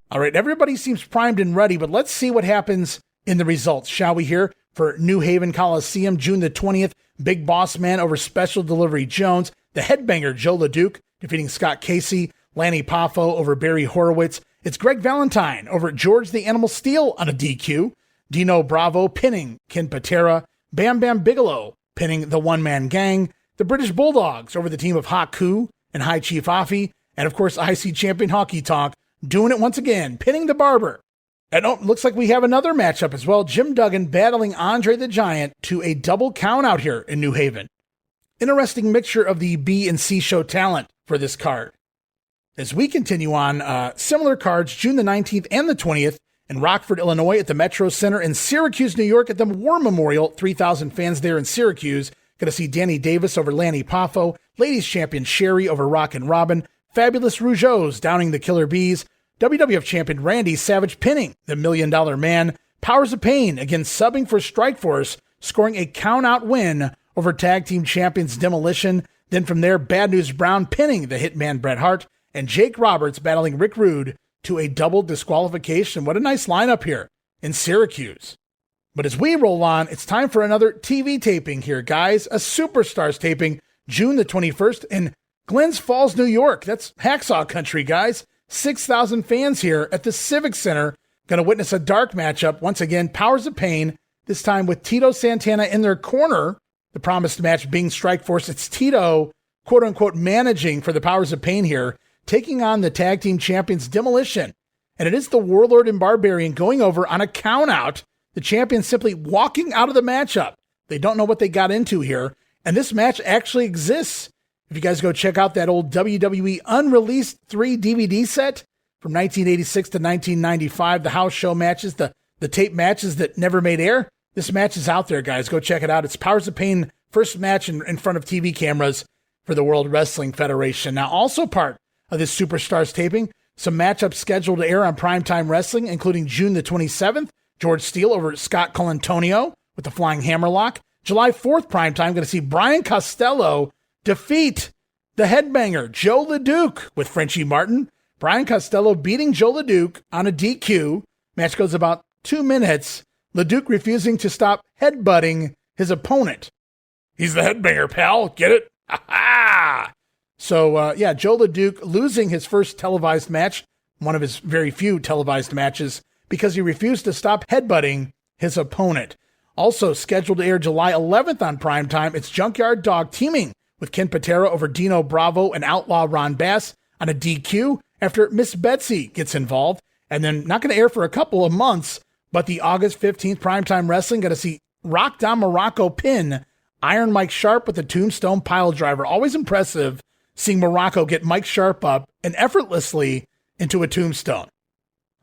All right, everybody seems primed and ready, but let's see what happens in the results, shall we, here for New Haven Coliseum, June the 20th. Big Boss Man over Special Delivery Jones. The Headbanger, Jos LeDuc, defeating Scott Casey. Lanny Poffo over Barry Horowitz. It's Greg Valentine over George the Animal Steel on a DQ. Dino Bravo pinning Ken Patera. Bam Bam Bigelow pinning the One-Man Gang. The British Bulldogs over the team of Haku and High Chief Afi. And, of course, IC champion Honky Tonk doing it once again, pinning the Barber. And looks like we have another matchup as well. Jim Duggan battling Andre the Giant to a double count out here in New Haven. Interesting mixture of the B and C show talent for this card. As we continue on, similar cards, June the 19th and the 20th in Rockford, Illinois at the Metro Center, in Syracuse, New York at the War Memorial. 3,000 fans there in Syracuse. Going to see Danny Davis over Lanny Poffo, Ladies Champion Sherry over Rockin' Robin, Fabulous Rougeaus downing the Killer Bees, WWF Champion Randy Savage pinning the $1 Million Man, Powers of Pain again subbing for Strikeforce, scoring a count-out win over Tag Team Champions Demolition. Then from there, Bad News Brown pinning the Hitman Bret Hart, and Jake Roberts battling Rick Rude to a double disqualification. What a nice lineup here in Syracuse. But as we roll on, it's time for another TV taping here, guys. A Superstars taping, June the 21st in Glens Falls, New York. That's Hacksaw Country, guys. 6,000 fans here at the Civic Center. Going to witness a dark matchup. Once again, Powers of Pain, this time with Tito Santana in their corner. The promised match being Strikeforce. It's Tito, quote-unquote, managing for the Powers of Pain here, taking on the Tag Team Champions Demolition. And it is the Warlord and Barbarian going over on a count-out. The champions simply walking out of the matchup. They don't know what they got into here. And this match actually exists. If you guys go check out that old WWE unreleased 3 DVD set from 1986 to 1995, the house show matches, the tape matches that never made air, this match is out there, guys. Go check it out. It's Powers of Pain, first match in front of TV cameras for the World Wrestling Federation. Now, also part of this Superstars taping, some matchups scheduled to air on Primetime Wrestling, including June the 27th, George Steele over Scott Colantonio with the Flying Hammerlock. July 4th, Primetime, going to see Brian Costello defeat The Headbanger, Jos LeDuc with Frenchie Martin. Brian Costello beating Jos LeDuc on a DQ. Match goes about 2 minutes. LeDuc refusing to stop headbutting his opponent. He's the Headbanger, pal. Get it? Ha-ha! So, Jos LeDuc losing his first televised match, one of his very few televised matches, because he refused to stop headbutting his opponent. Also scheduled to air July 11th on primetime, it's Junkyard Dog teaming with Ken Patera over Dino Bravo and Outlaw Ron Bass on a DQ after Miss Betsy gets involved. And then not going to air for a couple of months, but the August 15th primetime wrestling, going to see Rock Don Muraco pin Iron Mike Sharp with a Tombstone pile driver. Always impressive seeing Muraco get Mike Sharp up and effortlessly into a tombstone.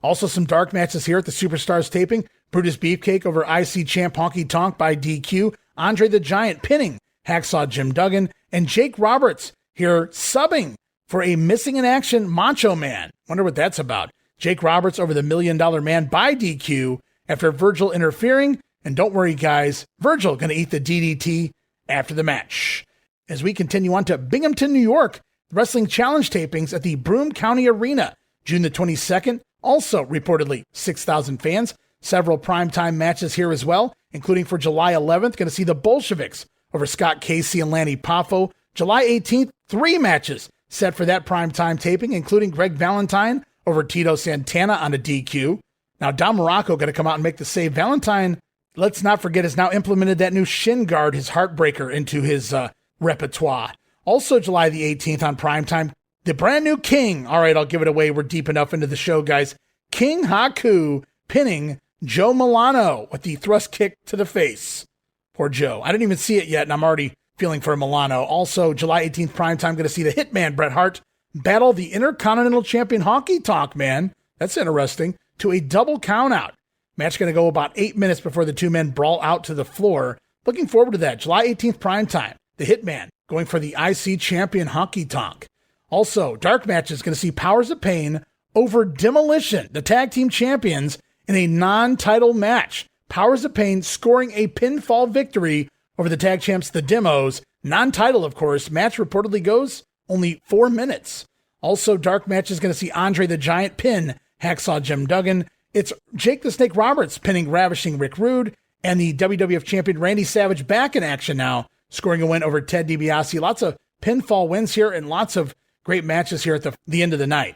Also some dark matches here at the Superstars taping. Brutus Beefcake over IC champ Honky Tonk by DQ. Andre the Giant pinning Hacksaw Jim Duggan. And Jake Roberts here subbing for a missing in action Macho Man. Wonder what that's about. Jake Roberts over the $1 Million Man by DQ after Virgil interfering. And don't worry, guys, Virgil going to eat the DDT after the match. As we continue on to Binghamton, New York, Wrestling Challenge tapings at the Broome County Arena, June the 22nd. Also reportedly 6,000 fans. Several primetime matches here as well, including for July 11th, going to see the Bolsheviks over Scott Casey and Lanny Poffo. July 18th, 3 matches set for that primetime taping, including Greg Valentine over Tito Santana on a DQ. Now, Don Muraco going to come out and make the save. Valentine, let's not forget, has now implemented that new shin guard, his Heartbreaker, into his repertoire. Also July the 18th on primetime, the brand new King. All right, I'll give it away. We're deep enough into the show, guys. King Haku pinning Joe Milano with the thrust kick to the face. Poor Joe. I didn't even see it yet, and I'm already feeling for Milano. Also, July 18th primetime, going to see the Hitman Bret Hart battle the Intercontinental Champion Honky Tonk Man. That's interesting. To a double countout. Match going to go about 8 minutes before the two men brawl out to the floor. Looking forward to that. July 18th primetime. The Hitman going for the IC Champion Honky Tonk. Also, dark match is going to see Powers of Pain over Demolition, the tag team champions, in a non-title match. Powers of Pain scoring a pinfall victory over the tag champs, the Demos. Non-title, of course. Match reportedly goes only 4 minutes. Also, dark match is going to see Andre the Giant pin Hacksaw Jim Duggan. It's Jake the Snake Roberts pinning Ravishing Rick Rude, and the WWF champion Randy Savage back in action now, scoring a win over Ted DiBiase. Lots of pinfall wins here and lots of great matches here at the end of the night.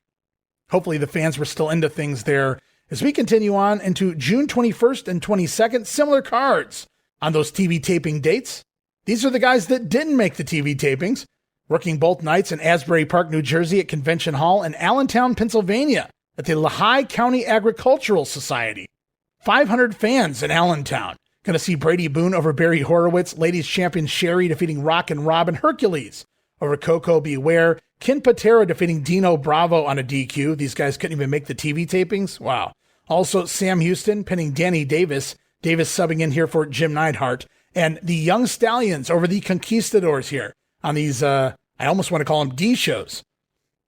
Hopefully the fans were still into things there. As we continue on into June 21st and 22nd, similar cards on those TV taping dates. These are the guys that didn't make the TV tapings, working both nights in Asbury Park, New Jersey at Convention Hall, and Allentown, Pennsylvania at the Lehigh County Agricultural Society. 500 fans in Allentown. Going to see Brady Boone over Barry Horowitz, ladies champion Sherry defeating Rock and Robin, Hercules over Coco Beware, Ken Patera defeating Dino Bravo on a DQ. These guys couldn't even make the TV tapings. Wow. Also, Sam Houston pinning Danny Davis. Davis subbing in here for Jim Neidhart. And the Young Stallions over the Conquistadors here on these, I almost want to call them D shows.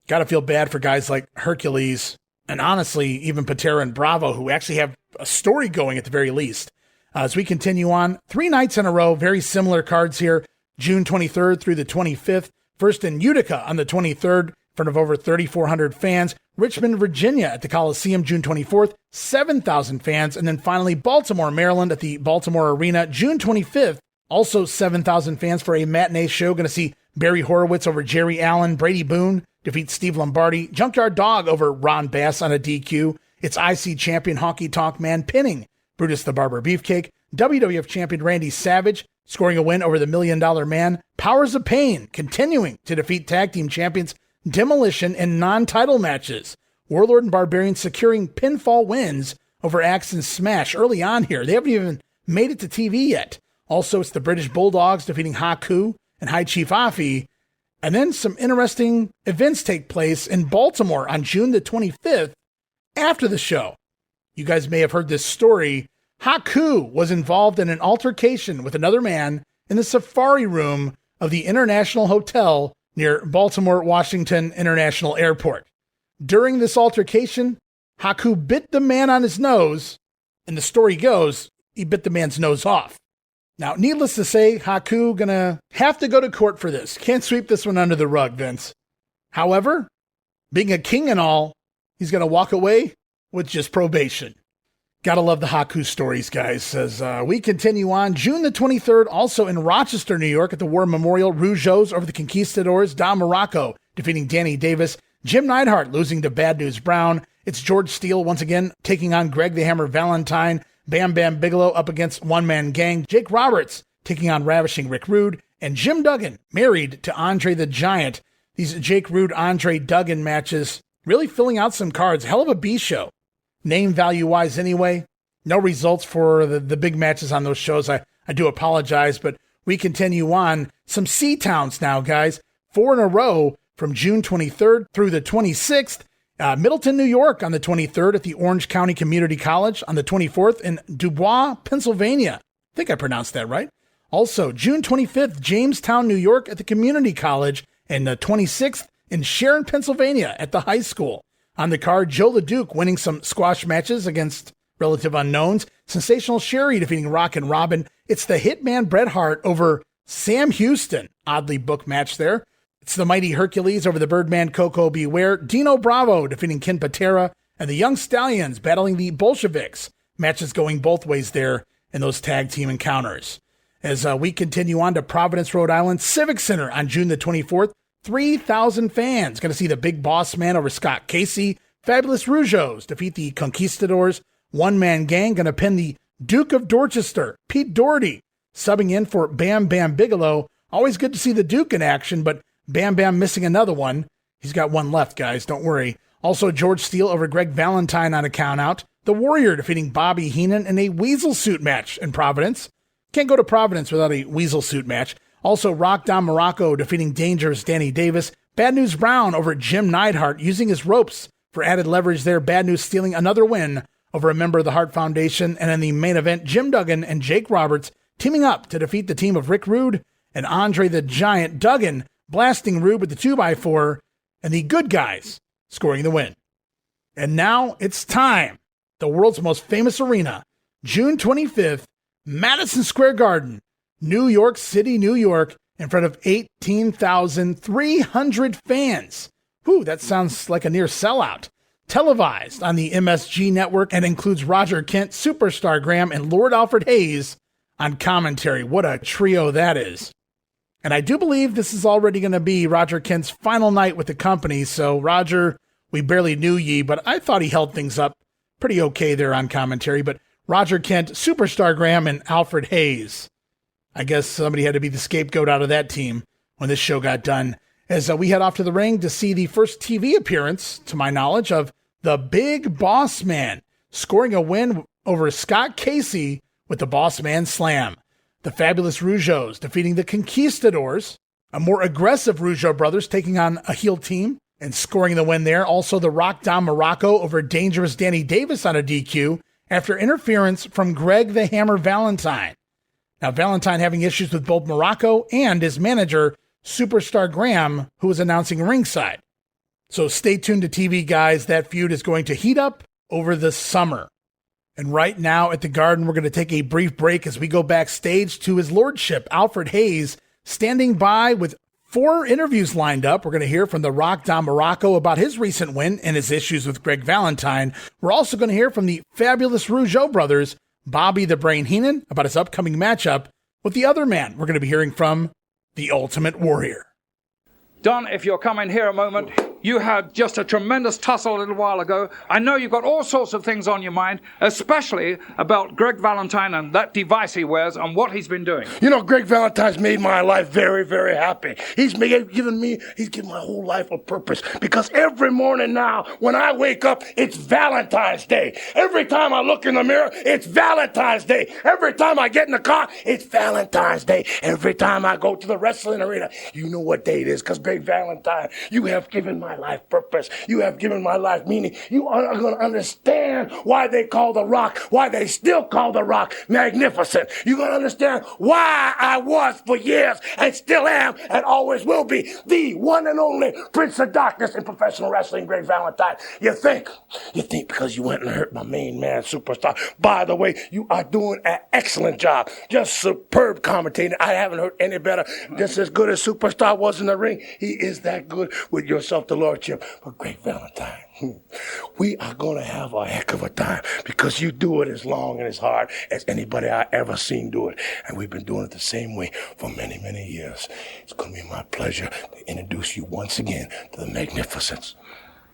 Got to feel bad for guys like Hercules and honestly, even Patera and Bravo, who actually have a story going at the very least. As we continue on, 3 nights in a row, very similar cards here. June 23rd through the 25th. First in Utica on the 23rd, in front of over 3,400 fans. Richmond, Virginia at the Coliseum, June 24th, 7,000 fans. And then finally, Baltimore, Maryland at the Baltimore Arena, June 25th, also 7,000 fans for a matinee show. Going to see Barry Horowitz over Jerry Allen, Brady Boone defeats Steve Lombardi, Junkyard Dog over Ron Bass on a DQ. It's IC champion Honky Tonk Man pinning Brutus the Barber Beefcake, WWF champion Randy Savage scoring a win over the $1 Million Man. Powers of Pain continuing to defeat tag team champions Demolition in non-title matches. Warlord and Barbarian securing pinfall wins over Axe and Smash early on here. They haven't even made it to TV yet. Also, it's the British Bulldogs defeating Haku and High Chief Afi. And then some interesting events take place in Baltimore on June the 25th after the show. You guys may have heard this story. Haku was involved in an altercation with another man in the safari room of the International Hotel near Baltimore Washington International Airport. During this altercation, Haku bit the man on his nose, and the story goes, he bit the man's nose off. Now, needless to say, Haku gonna have to go to court for this. Can't sweep this one under the rug, Vince. However, being a king and all, he's gonna walk away with just probation. Gotta love the Haku stories, guys. As we continue on, June the 23rd, also in Rochester, New York, at the War Memorial, Rougeaus over the Conquistadors, Don Muraco defeating Danny Davis, Jim Neidhart losing to Bad News Brown. It's George Steele once again taking on Greg the Hammer Valentine, Bam Bam Bigelow up against One Man Gang, Jake Roberts taking on Ravishing Rick Rude, and Jim Duggan married to Andre the Giant. These Jake Rude, Andre Duggan matches really filling out some cards. Hell of a B show. Name value-wise anyway. No results for the big matches on those shows. I do apologize, but we continue on. Some C-Towns now, guys. 4 in a row from June 23rd through the 26th. Middleton, New York on the 23rd at the Orange County Community College. On the 24th in Dubois, Pennsylvania. I think I pronounced that right. Also, June 25th, Jamestown, New York at the Community College. And the 26th in Sharon, Pennsylvania at the high school. On the card, Jos LeDuc winning some squash matches against relative unknowns. Sensational Sherry defeating Rockin' Robin. It's the Hitman Bret Hart over Sam Houston. Oddly booked match there. It's the Mighty Hercules over the Birdman Coco Beware. Dino Bravo defeating Ken Patera. And the Young Stallions battling the Bolsheviks. Matches going both ways there in those tag team encounters. As we continue on to Providence, Rhode Island Civic Center on June the 24th. 3,000 fans going to see the Big Boss Man over Scott Casey. Fabulous Rougeaus defeat the Conquistadors. One Man Gang going to pin the Duke of Dorchester, Pete Doherty, subbing in for Bam Bam Bigelow. Always good to see the Duke in action, but Bam Bam missing another one. He's got one left, guys. Don't worry. Also, George Steele over Greg Valentine on a countout. The Warrior defeating Bobby Heenan in a Weasel Suit match in Providence. Can't go to Providence without a Weasel Suit match. Also, Rock Don Muraco defeating Dangerous Danny Davis. Bad News Brown over Jim Neidhart using his ropes for added leverage there. Bad News stealing another win over a member of the Hart Foundation. And in the main event, Jim Duggan and Jake Roberts teaming up to defeat the team of Rick Rude and Andre the Giant. Duggan blasting Rude with the 2x4 and the Good Guys scoring the win. And now it's time. The world's most famous arena, June 25th, Madison Square Garden. New York City, New York, in front of 18,300 fans. Whew, that sounds like a near sellout. Televised on the MSG network and includes Rodger Kent, Superstar Graham, and Lord Alfred Hayes on commentary. What a trio that is. And I do believe this is already going to be Rodger Kent's final night with the company. So, Rodger, we barely knew ye, but I thought he held things up pretty okay there on commentary. But Rodger Kent, Superstar Graham, and Alfred Hayes. I guess somebody had to be the scapegoat out of that team when this show got done. As we head off to the ring to see the first TV appearance, to my knowledge, of the Big Boss Man, scoring a win over Scott Casey with the Boss Man Slam. The Fabulous Rougeaus defeating the Conquistadors, a more aggressive Rougeau brothers taking on a heel team and scoring the win there. Also, the Rock Don Muraco over Dangerous Danny Davis on a DQ after interference from Greg the Hammer Valentine. Now, Valentine having issues with both Muraco and his manager, Superstar Graham, who was announcing ringside. So stay tuned to TV, guys. That feud is going to heat up over the summer. And right now at the Garden, we're going to take a brief break as we go backstage to his lordship, Alfred Hayes, standing by with 4 interviews lined up. We're going to hear from the Rock Don Muraco about his recent win and his issues with Greg Valentine. We're also going to hear from the Fabulous Rougeau brothers, Bobby the Brain Heenan, about his upcoming matchup with the other man we're going to be hearing from, the Ultimate Warrior. Don, if you'll come in here a moment. You had just a tremendous tussle a little while ago. I know you've got all sorts of things on your mind, especially about Greg Valentine and that device he wears and what he's been doing. You know, Greg Valentine's made my life very, very happy. He's given my whole life a purpose. Because every morning now, when I wake up, it's Valentine's Day. Every time I look in the mirror, it's Valentine's Day. Every time I get in the car, it's Valentine's Day. Every time I go to the wrestling arena, you know what day it is. Because Greg Valentine, you have given my life purpose. You have given my life meaning. You are going to understand understand why they call The Rock, why they still call The Rock magnificent. You're going to understand why I was for years and still am and always will be the one and only Prince of Darkness in professional wrestling, Greg Valentine. You think because you went and hurt my main man, Superstar. By the way, you are doing an excellent job. Just superb commentating. I haven't heard any better. Just as good as Superstar was in the ring. He is that good with yourself, the Lordship. But Greg Valentine, we are going to have a heck of a time because you do it as long and as hard as anybody I ever seen do it. And we've been doing it the same way for many, many years. It's going to be my pleasure to introduce you once again to the magnificence.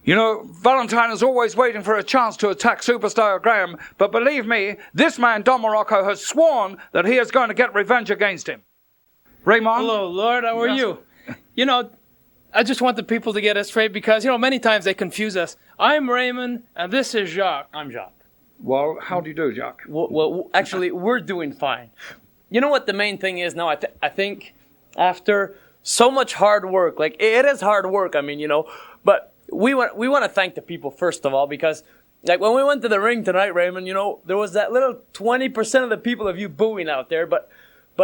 You know, Valentine is always waiting for a chance to attack Superstar Graham, but believe me, this man, Don Muraco, has sworn that he is going to get revenge against him. Raymond? Hello, Lord, how are you? You know, I just want the people to get us straight because, you know, many times they confuse us. I'm Raymond, and this is Jacques. I'm Jacques. Well, how do you do, Jacques? Well, actually, we're doing fine. You know what the main thing is now? I think after so much hard work, like, it is hard work, I mean, you know, but we want to thank the people, first of all, because, like, when we went to the ring tonight, Raymond, you know, there was that little 20% of the people of you booing out there, but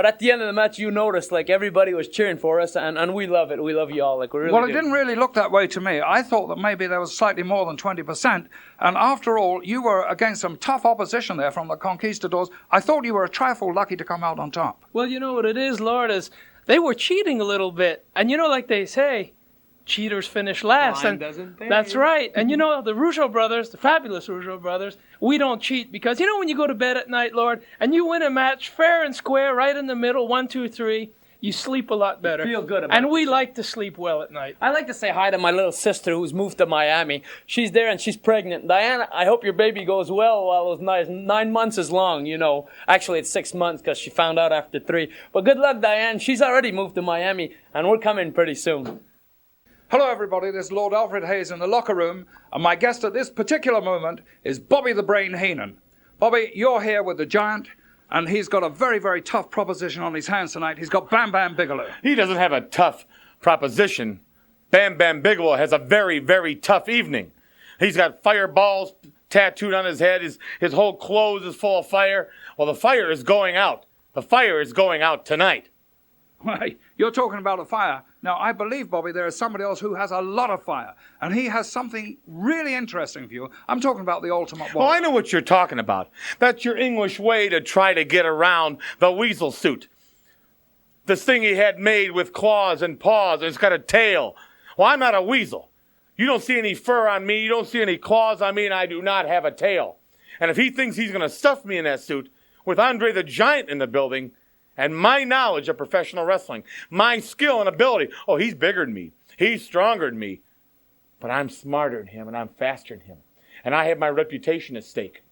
at the end of the match, you noticed, like, everybody was cheering for us, and we love it. We love you all. Like, we really Well, it do. didn't really look that way to me. I thought that maybe there was slightly more than 20%. And after all, you were against some tough opposition there from the Conquistadors. I thought you were a trifle lucky to come out on top. Well, you know what it is, Lord, is they were cheating a little bit. And you know, like they say, cheaters finish last. Blind doesn't pay. That's right. And you know, the Rougeau brothers, the fabulous Rougeau brothers, we don't cheat because, you know, when you go to bed at night, Lord, and you win a match fair and square, right in the middle, 1, 2, 3, you sleep a lot better. You feel good about And we like to sleep well at night. I like to say hi to my little sister who's moved to Miami. She's there and she's pregnant. Diana, I hope your baby goes well while those 9 months is long, you know. Actually, it's 6 months because she found out after 3. But good luck, Diane. She's already moved to Miami, and we're coming pretty soon. Hello, everybody. This is Lord Alfred Hayes in the locker room, and my guest at this particular moment is Bobby the Brain Heenan. Bobby, you're here with the Giant, and he's got a very, very tough proposition on his hands tonight. He's got Bam Bam Bigelow. He doesn't have a tough proposition. Bam Bam Bigelow has a very, very tough evening. He's got fireballs tattooed on his head. His whole clothes is full of fire. Well, the fire is going out. The fire is going out tonight. Why, you're talking about a fire. Now, I believe, Bobby, there is somebody else who has a lot of fire, and he has something really interesting for you. I'm talking about the Ultimate Warrior. Well, I know what you're talking about. That's your English way to try to get around the Weasel Suit. This thing he had made with claws and paws, and it's got a tail. Well, I'm not a weasel. You don't see any fur on me. You don't see any claws on me, and I do not have a tail. And if he thinks he's going to stuff me in that suit with Andre the Giant in the building, and my knowledge of professional wrestling, my skill and ability, oh, he's bigger than me. He's stronger than me. But I'm smarter than him, and I'm faster than him. And I have my reputation at stake.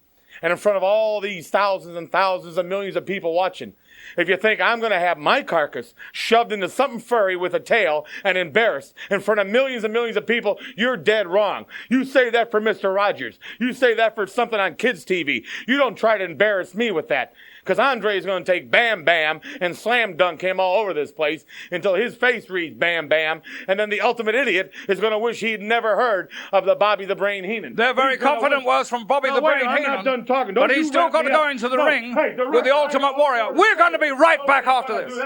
And in front of all these thousands and thousands and millions of people watching, if you think I'm going to have my carcass shoved into something furry with a tail and embarrassed in front of millions and millions of people, you're dead wrong. You say that for Mr. Rogers. You say that for something on kids' TV. You don't try to embarrass me with that. Because Andre is going to take Bam Bam and slam dunk him all over this place until his face reads Bam Bam. And then the ultimate idiot is going to wish he'd never heard of the Bobby the Brain Heenan. They're very confident words from Bobby the Brain Heenan. I'm not done talking. But he's still got to go into the ring with the Ultimate Warrior. We're going to be right back after this.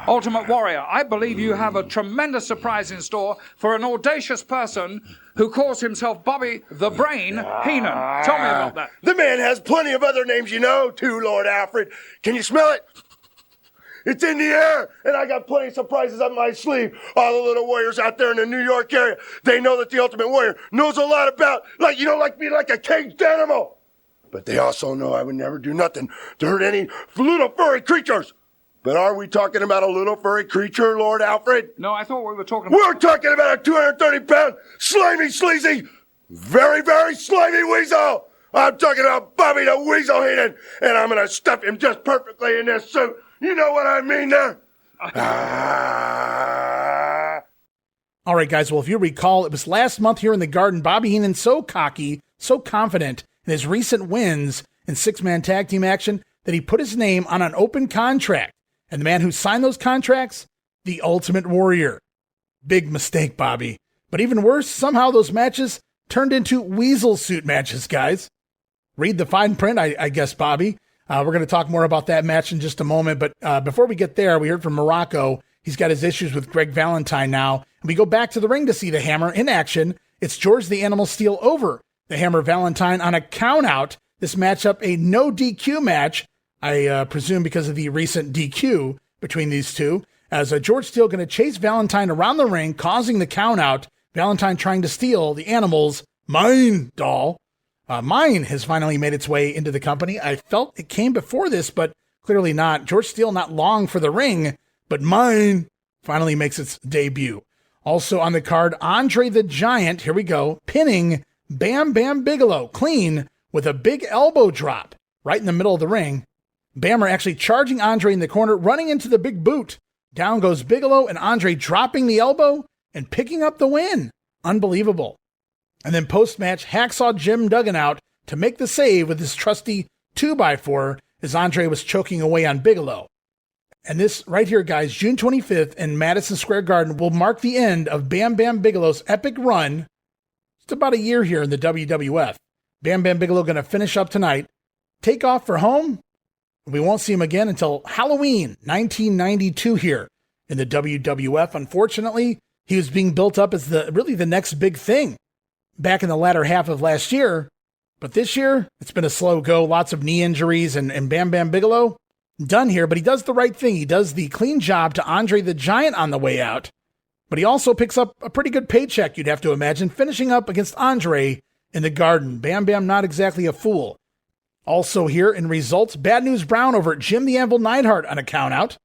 Ultimate Warrior, I believe you have a tremendous surprise in store for an audacious person who calls himself Bobby the Brain Heenan. Tell me about that. The man has plenty of other names, you know, too, Lord Alfred. Can you smell it? It's in the air, and I got plenty of surprises up my sleeve. All the little warriors out there in the New York area, they know that the Ultimate Warrior knows a lot about, like me like a caged animal. But they also know I would never do nothing to hurt any little furry creatures. But are we talking about a little furry creature, Lord Alfred? No, I thought we were talking about... We're talking about a 230-pound, slimy, sleazy, very, very slimy weasel. I'm talking about Bobby the Weasel Heenan, and I'm going to stuff him just perfectly in this suit. You know what I mean there? All right, guys. Well, if you recall, it was last month here in the Garden, Bobby Heenan so cocky, so confident in his recent wins in six-man tag team action that he put his name on an open contract. And the man who signed those contracts, the Ultimate Warrior. Big mistake, Bobby. But even worse, somehow those matches turned into Weasel Suit Matches, guys. Read the fine print, I guess, Bobby. We're going to talk more about that match in just a moment. But before we get there, we heard from Muraco. He's got his issues with Greg Valentine now. And we go back to the ring to see the Hammer in action. It's George the Animal Steel over the Hammer Valentine on a count-out. This matchup, a no DQ match, I presume because of the recent DQ between these two. As George Steele going to chase Valentine around the ring, causing the count-out. Valentine trying to steal the Animal's Mine doll. Mine has finally made its way into the company. I felt it came before this, but clearly not. George Steele not long for the ring, but Mine finally makes its debut. Also on the card, Andre the Giant, here we go, pinning Bam Bam Bigelow clean with a big elbow drop right in the middle of the ring. Bammer actually charging Andre in the corner, running into the big boot. Down goes Bigelow and Andre dropping the elbow and picking up the win. Unbelievable. And then post-match, Hacksaw Jim Duggan out to make the save with his trusty 2x4 as Andre was choking away on Bigelow. And this right here, guys, June 25th in Madison Square Garden will mark the end of Bam Bam Bigelow's epic run. It's about a year here in the WWF. Bam Bam Bigelow going to finish up tonight, take off for home. We won't see him again until Halloween 1992 here in the WWF. Unfortunately, he was being built up as really the next big thing back in the latter half of last year. But this year, it's been a slow go. Lots of knee injuries and Bam Bam Bigelow done here. But he does the right thing. He does the clean job to Andre the Giant on the way out. But he also picks up a pretty good paycheck, you'd have to imagine, finishing up against Andre in the Garden. Bam Bam not exactly a fool. Also here in results, Bad News Brown over Jim the Anvil Neidhart on a countout.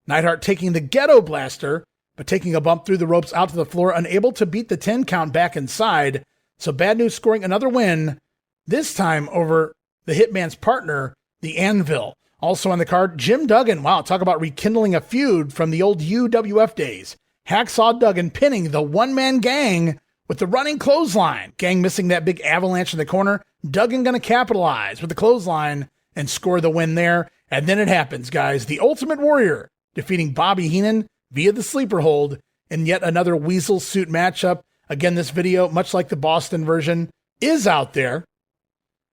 Neidhart taking the Ghetto Blaster, but taking a bump through the ropes out to the floor, unable to beat the 10 count back inside. So Bad News scoring another win, this time over the Hitman's partner, the Anvil. Also on the card, Jim Duggan. Wow, talk about rekindling a feud from the old UWF days. Hacksaw Duggan pinning the one-man gang with the running clothesline. Gang missing that big avalanche in the corner. Duggan going to capitalize with the clothesline and score the win there. And then it happens, guys. The Ultimate Warrior defeating Bobby Heenan via the sleeper hold in yet another Weasel Suit matchup. Again, this video, much like the Boston version, is out there.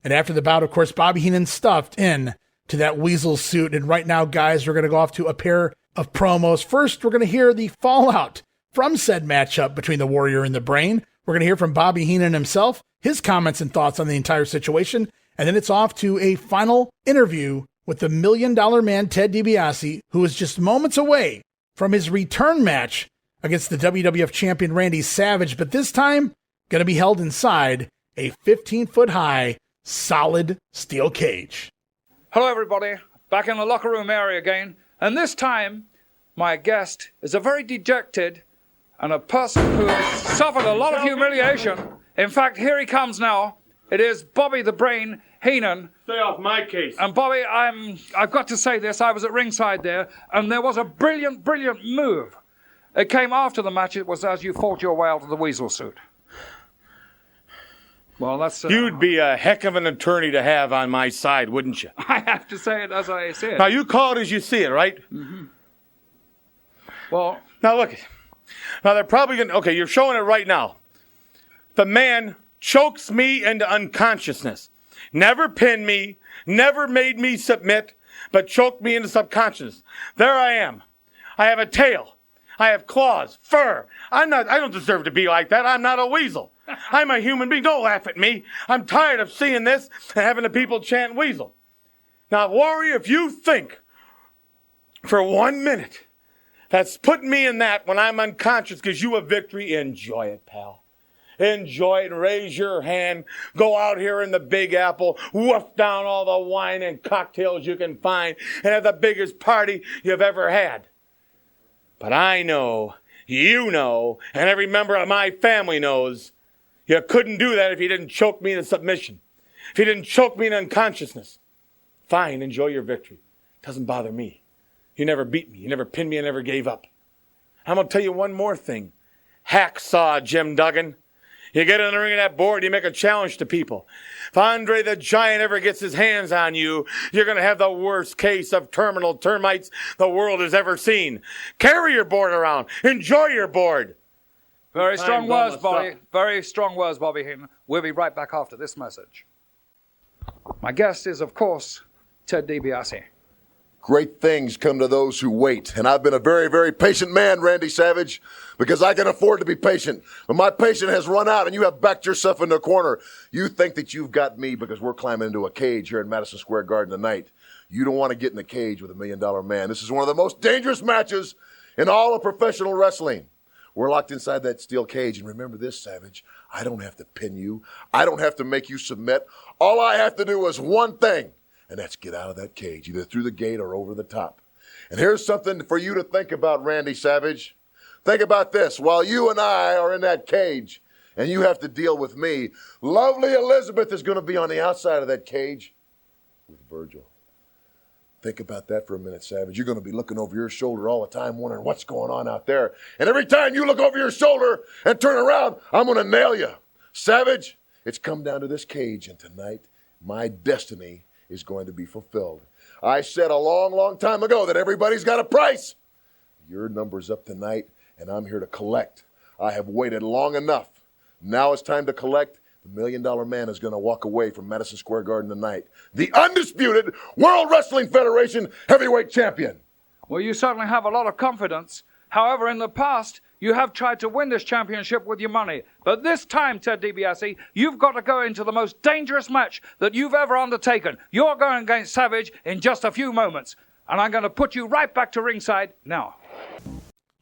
And after the bout, of course, Bobby Heenan stuffed in to that Weasel Suit. And right now, guys, we're going to go off to a pair of promos. First, we're going to hear the fallout from said matchup between the Warrior and the Brain. We're going to hear from Bobby Heenan himself, his comments and thoughts on the entire situation. And then it's off to a final interview with the $1 Million Man, Ted DiBiase, who is just moments away from his return match against the WWF champion Randy Savage, but this time going to be held inside a 15-foot-high solid steel cage. Hello, everybody. Back in the locker room area again. And this time, my guest is a very dejected and a person who has suffered a lot of humiliation. In fact, here he comes now. It is Bobby the Brain Heenan. Stay off my case. And Bobby, I've got to say this. I was at ringside there, and there was a brilliant, brilliant move. It came after the match. It was as you fought your way out of the Weasel Suit. Well, that's... You'd be a heck of an attorney to have on my side, wouldn't you? I have to say it as I say it. Now, you call it as you see it, right? Mm-hmm. Well... Now, look. Now, they're probably going to... Okay, you're showing it right now. The man chokes me into unconsciousness. Never pinned me, never made me submit, but choked me into subconsciousness. There I am. I have a tail. I have claws, fur. I don't deserve to be like that. I'm not a weasel. I'm a human being. Don't laugh at me. I'm tired of seeing this and having the people chant weasel. Now, Warrior, if you think for 1 minute that's putting me in that when I'm unconscious because you have victory, enjoy it, pal. Enjoy it and raise your hand. Go out here in the Big Apple, woof down all the wine and cocktails you can find, and have the biggest party you've ever had. But I know, you know, and every member of my family knows you couldn't do that if you didn't choke me into submission. If you didn't choke me into unconsciousness. Fine, enjoy your victory. Doesn't bother me. You never beat me. You never pinned me. I never gave up. I'm going to tell you one more thing. Hacksaw Jim Duggan. You get in the ring of that board, you make a challenge to people. If Andre the Giant ever gets his hands on you, you're going to have the worst case of terminal termites the world has ever seen. Carry your board around. Enjoy your board. Very strong words, Bobby. Very strong words, Bobby Heenan. We'll be right back after this message. My guest is, of course, Ted DiBiase. Great things come to those who wait. And I've been a very, very patient man, Randy Savage, because I can afford to be patient. But my patience has run out, and you have backed yourself into a corner. You think that you've got me because we're climbing into a cage here in Madison Square Garden tonight. You don't want to get in the cage with $1 Million Man. This is one of the most dangerous matches in all of professional wrestling. We're locked inside that steel cage. And remember this, Savage, I don't have to pin you. I don't have to make you submit. All I have to do is one thing. And that's get out of that cage, either through the gate or over the top. And here's something for you to think about, Randy Savage. Think about this. While you and I are in that cage and you have to deal with me, lovely Elizabeth is going to be on the outside of that cage with Virgil. Think about that for a minute, Savage. You're going to be looking over your shoulder all the time wondering what's going on out there. And every time you look over your shoulder and turn around, I'm going to nail you. Savage, it's come down to this cage, and tonight my destiny is going to be fulfilled. I said a long, long time ago that everybody's got a price. Your number's up tonight, and I'm here to collect. I have waited long enough. Now it's time to collect. The $1 Million Man is going to walk away from Madison Square Garden tonight, the undisputed World Wrestling Federation heavyweight champion. Well, you certainly have a lot of confidence. However, in the past, you have tried to win this championship with your money. But this time, Ted DiBiase, you've got to go into the most dangerous match that you've ever undertaken. You're going against Savage in just a few moments. And I'm going to put you right back to ringside now.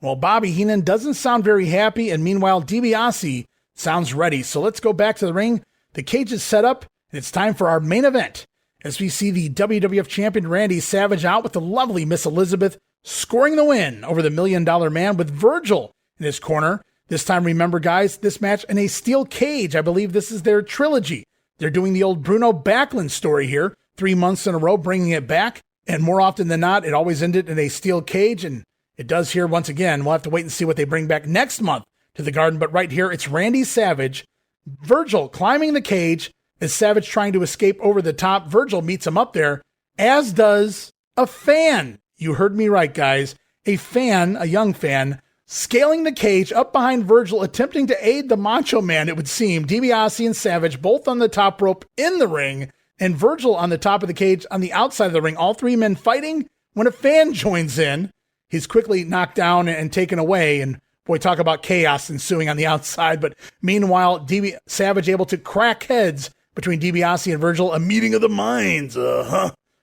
Well, Bobby Heenan doesn't sound very happy, and meanwhile, DiBiase sounds ready. So let's go back to the ring. The cage is set up, and it's time for our main event, as we see the WWF champion Randy Savage out with the lovely Miss Elizabeth scoring the win over the $1 Million Man with Virgil in his corner. This time, remember, guys, this match in a steel cage. I believe this is their trilogy. They're doing the old Bruno Backlund story here, 3 months in a row, bringing it back. And more often than not, it always ended in a steel cage, and it does here once again. We'll have to wait and see what they bring back next month to the Garden. But right here, it's Randy Savage, Virgil climbing the cage, as Savage trying to escape over the top. Virgil meets him up there, as does a fan. You heard me right, guys. A fan, a young fan, scaling the cage up behind Virgil, attempting to aid the Macho Man, it would seem. DiBiase and Savage both on the top rope in the ring, and Virgil on the top of the cage on the outside of the ring. All three men fighting when a fan joins in. He's quickly knocked down and taken away, and boy, talk about chaos ensuing on the outside. But meanwhile, Savage able to crack heads between DiBiase and Virgil, a meeting of the minds.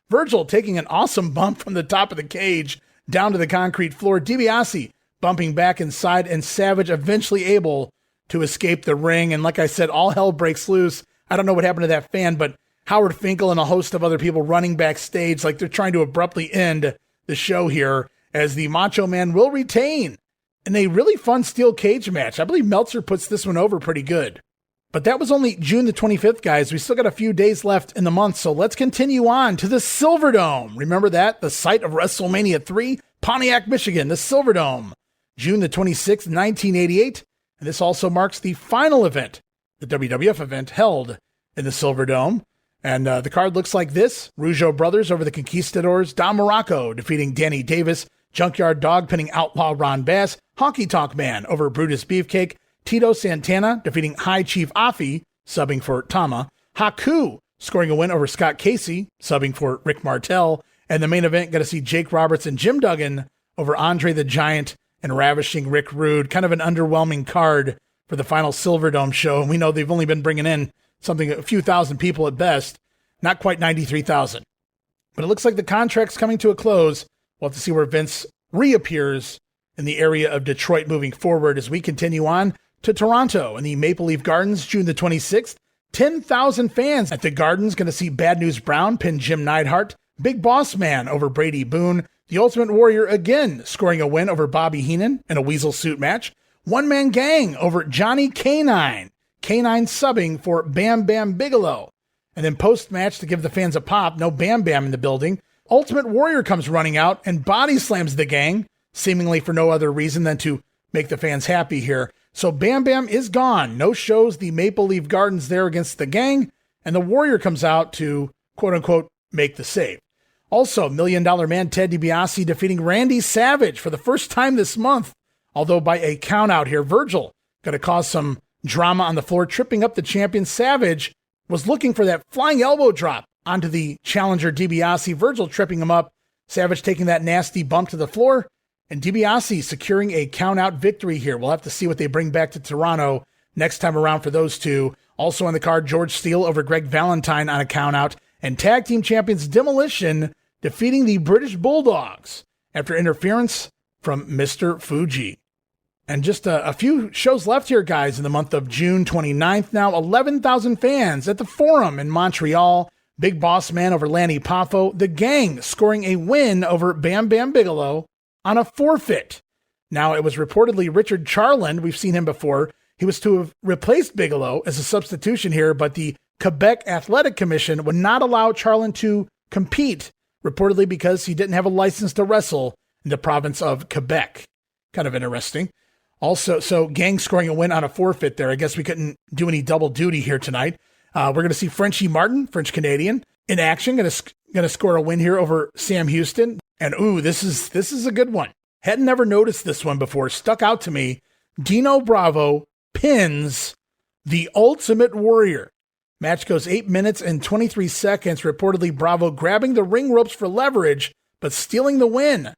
Virgil taking an awesome bump from the top of the cage down to the concrete floor. DiBiase bumping back inside, and Savage eventually able to escape the ring. And like I said, all hell breaks loose. I don't know what happened to that fan, but Howard Finkel and a host of other people running backstage like they're trying to abruptly end the show here, as the Macho Man will retain in a really fun steel cage match. I believe Meltzer puts this one over pretty good. But that was only June the 25th, guys. We still got a few days left in the month, so let's continue on to the Silverdome. Remember that? The site of WrestleMania 3, Pontiac, Michigan, the Silverdome. June the 26th, 1988. And this also marks the final event, the WWF event held in the Silverdome. And the card looks like this. Rougeau Brothers over the Conquistadors. Don Muraco defeating Danny Davis. Junkyard Dog pinning Outlaw Ron Bass. Honky Tonk Man over Brutus Beefcake. Tito Santana defeating High Chief Afi, subbing for Tama. Haku scoring a win over Scott Casey, subbing for Rick Martel. And the main event, going to see Jake Roberts and Jim Duggan over Andre the Giant and Ravishing Rick Rude. Kind of an underwhelming card for the final Silverdome show. And we know they've only been bringing in a few thousand people at best, not quite 93,000. But it looks like the contract's coming to a close. We'll have to see where Vince reappears in the area of Detroit moving forward as we continue on to Toronto in the Maple Leaf Gardens, June the 26th. 10,000 fans at the Gardens going to see Bad News Brown pin Jim Neidhart, Big Boss Man over Brady Boone, the Ultimate Warrior again scoring a win over Bobby Heenan in a Weasel Suit match, One Man Gang over Johnny K9, K9 subbing for Bam Bam Bigelow. And then post-match to give the fans a pop, no Bam Bam in the building, Ultimate Warrior comes running out and body slams the gang, seemingly for no other reason than to make the fans happy here. So Bam Bam is gone. No shows the Maple Leaf Gardens there against the gang, and the Warrior comes out to, quote-unquote, make the save. Also, $1 Million Man Ted DiBiase defeating Randy Savage for the first time this month, although by a count-out here. Virgil going to cause some drama on the floor, tripping up the champion. Savage was looking for that flying elbow drop onto the challenger Dibiase. Virgil tripping him up. Savage taking that nasty bump to the floor, and Dibiase securing a count-out victory here. We'll have to see what they bring back to Toronto next time around for those two. Also on the card, George Steele over Greg Valentine on a count-out, and tag team champions Demolition defeating the British Bulldogs after interference from Mr. Fuji. And just a few shows left here, guys, in the month of June 29th now. 11,000 fans at the Forum in Montreal. Big Boss Man over Lanny Poffo. The Gang scoring a win over Bam Bam Bigelow on a forfeit. Now, it was reportedly Richard Charland. We've seen him before. He was to have replaced Bigelow as a substitution here, but the Quebec Athletic Commission would not allow Charland to compete, reportedly because he didn't have a license to wrestle in the province of Quebec. Kind of interesting. Also, so Gang scoring a win on a forfeit there. I guess we couldn't do any double duty here tonight. We're going to see Frenchie Martin, French-Canadian, in action. Going to score a win here over Sam Houston. And ooh, this is a good one. Hadn't never noticed this one before. Stuck out to me. Dino Bravo pins the Ultimate Warrior. Match goes 8 minutes and 23 seconds. Reportedly Bravo grabbing the ring ropes for leverage, but stealing the win.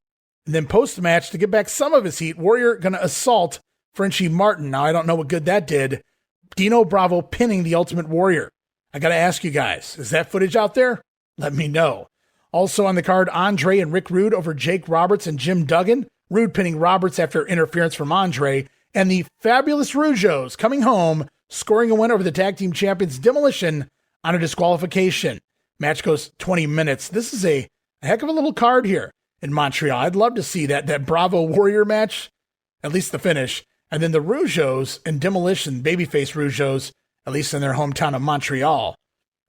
And then post-match, to get back some of his heat, Warrior going to assault Frenchie Martin. Now, I don't know what good that did. Dino Bravo pinning the Ultimate Warrior. I got to ask you guys, is that footage out there? Let me know. Also on the card, Andre and Rick Rude over Jake Roberts and Jim Duggan. Rude pinning Roberts after interference from Andre. And the Fabulous Rougeaus coming home, scoring a win over the tag team champions Demolition on a disqualification. Match goes 20 minutes. This is a heck of a little card here in Montreal. I'd love to see that Bravo Warrior match, at least the finish. And then the Rougeaus and Demolition, babyface Rougeaus, at least in their hometown of Montreal.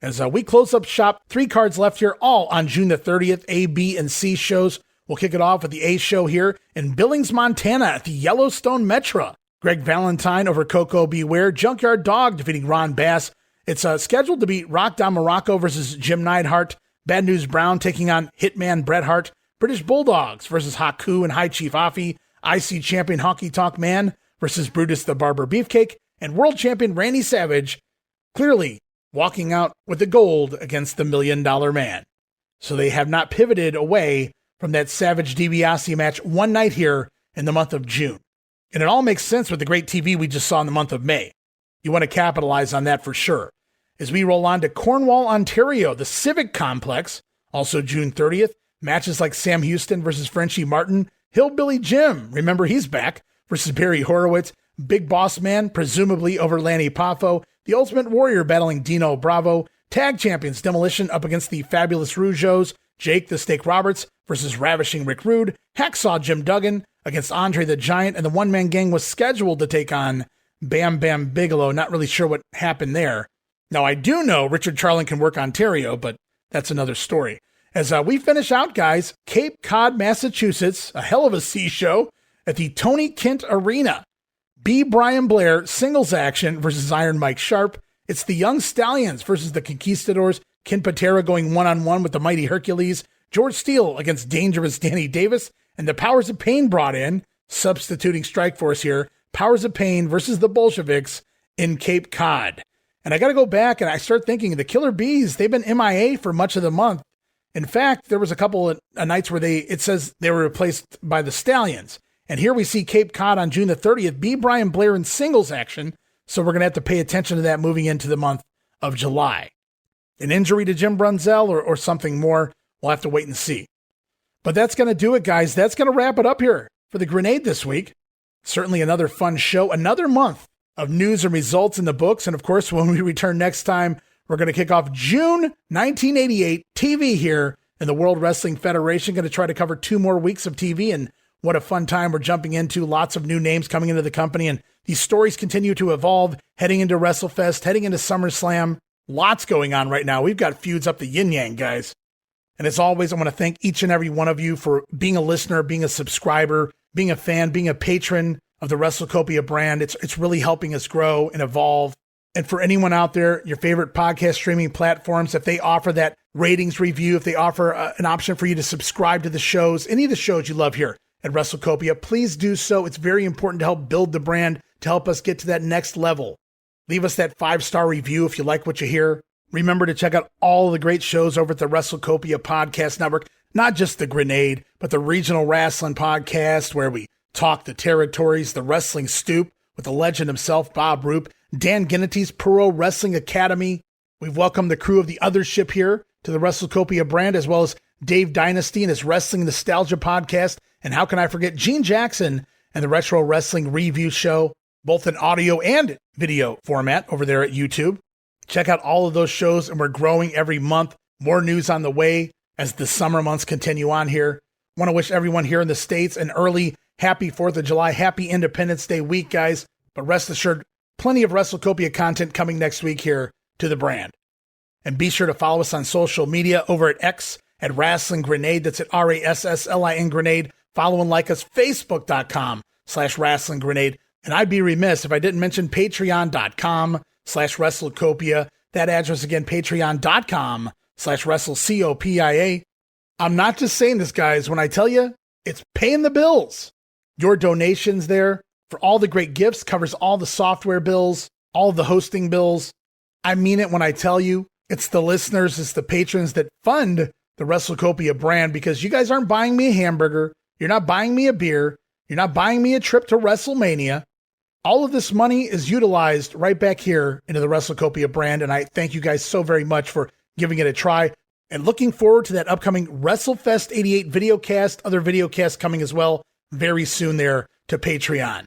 As we close up shop, 3 cards left here, all on June the 30th, A, B, and C shows. We'll kick it off with the A show here in Billings, Montana at the Yellowstone Metro. Greg Valentine over Coco Beware. Junkyard Dog defeating Ron Bass. It's scheduled to be Rock Don Muraco versus Jim Neidhart. Bad News Brown taking on Hitman Bret Hart. British Bulldogs versus Haku and High Chief Afi. IC Champion Honky Tonk Man versus Brutus the Barber Beefcake. And World Champion Randy Savage clearly walking out with the gold against the $1 Million Man. So they have not pivoted away from that Savage DiBiase match one night here in the month of June. And it all makes sense with the great TV we just saw in the month of May. You want to capitalize on that for sure. As we roll on to Cornwall, Ontario, the Civic Complex, also June 30th, matches like Sam Houston versus Frenchie Martin, Hillbilly Jim, remember he's back, versus Barry Horowitz, Big Boss Man, presumably over Lanny Poffo, the Ultimate Warrior battling Dino Bravo, Tag Champions Demolition up against the Fabulous Rougeaus, Jake the Snake Roberts versus Ravishing Rick Rude, Hacksaw Jim Duggan against Andre the Giant, and the one-man gang was scheduled to take on Bam Bam Bigelow. Not really sure what happened there. Now, I do know Richard Charland can work Ontario, but that's another story. As we finish out, guys, Cape Cod, Massachusetts, a hell of a C show at the Tony Kent Arena. B. Brian Blair, singles action versus Iron Mike Sharp. It's the Young Stallions versus the Conquistadors. Ken Patera going one-on-one with the Mighty Hercules. George Steele against Dangerous Danny Davis. And the Powers of Pain brought in, substituting Strikeforce here. Powers of Pain versus the Bolsheviks in Cape Cod. And I got to go back and I start thinking the Killer Bees, they've been MIA for much of the month. In fact, there was a couple of nights where it says they were replaced by the Stallions. And here we see Cape Cod on June the 30th, B. Brian Blair in singles action. So we're going to have to pay attention to that moving into the month of July. An injury to Jim Brunzell or something more, we'll have to wait and see. But that's going to do it, guys. That's going to wrap it up here for the Grenade this week. Certainly another fun show, another month of news and results in the books. And of course, when we return next time, we're going to kick off June 1988 TV here in the World Wrestling Federation. Going to try to cover 2 more weeks of TV, and what a fun time we're jumping into. Lots of new names coming into the company, and these stories continue to evolve, heading into WrestleFest, heading into SummerSlam. Lots going on right now. We've got feuds up the yin-yang, guys. And as always, I want to thank each and every one of you for being a listener, being a subscriber, being a fan, being a patron of the WrestleCopia brand. It's really helping us grow and evolve. And for anyone out there, your favorite podcast streaming platforms, if they offer that ratings review, if they offer an option for you to subscribe to the shows, any of the shows you love here at WrestleCopia, please do so. It's very important to help build the brand, to help us get to that next level. Leave us that 5-star review if you like what you hear. Remember to check out all the great shows over at the WrestleCopia Podcast Network, not just the Grenade, but the Regional Wrestling Podcast, where we talk the territories, the Wrestling Stoop with the legend himself, Bob Roop, Dan Gennety's Pro Wrestling Academy. We've welcomed the crew of the Other Ship here to the WrestleCopia brand, as well as Dave Dynasty and his Wrestling Nostalgia Podcast. And how can I forget Gene Jackson and the Retro Wrestling Review Show, both in audio and video format over there at YouTube. Check out all of those shows, and we're growing every month. More news on the way as the summer months continue on here. Want to wish everyone here in the States an early happy 4th of July, happy Independence Day week, guys. But rest assured, plenty of WrestleCopia content coming next week here to the brand. And be sure to follow us on social media over at X at Wrestling Grenade. That's at RASSLIN Grenade. Follow and like us, Facebook.com/Wrestling Grenade. And I'd be remiss if I didn't mention Patreon.com/WrestleCopia. That address again, Patreon.com/WrestleCopia. I'm not just saying this, guys, when I tell you it's paying the bills. Your donations there for all the great gifts covers all the software bills, all the hosting bills. I mean it when I tell you it's the listeners, it's the patrons that fund the WrestleCopia brand, because you guys aren't buying me a hamburger. You're not buying me a beer. You're not buying me a trip to WrestleMania. All of this money is utilized right back here into the WrestleCopia brand, and I thank you guys so very much for giving it a try. And looking forward to that upcoming WrestleFest 88 videocast, other videocasts coming as well very soon there to Patreon.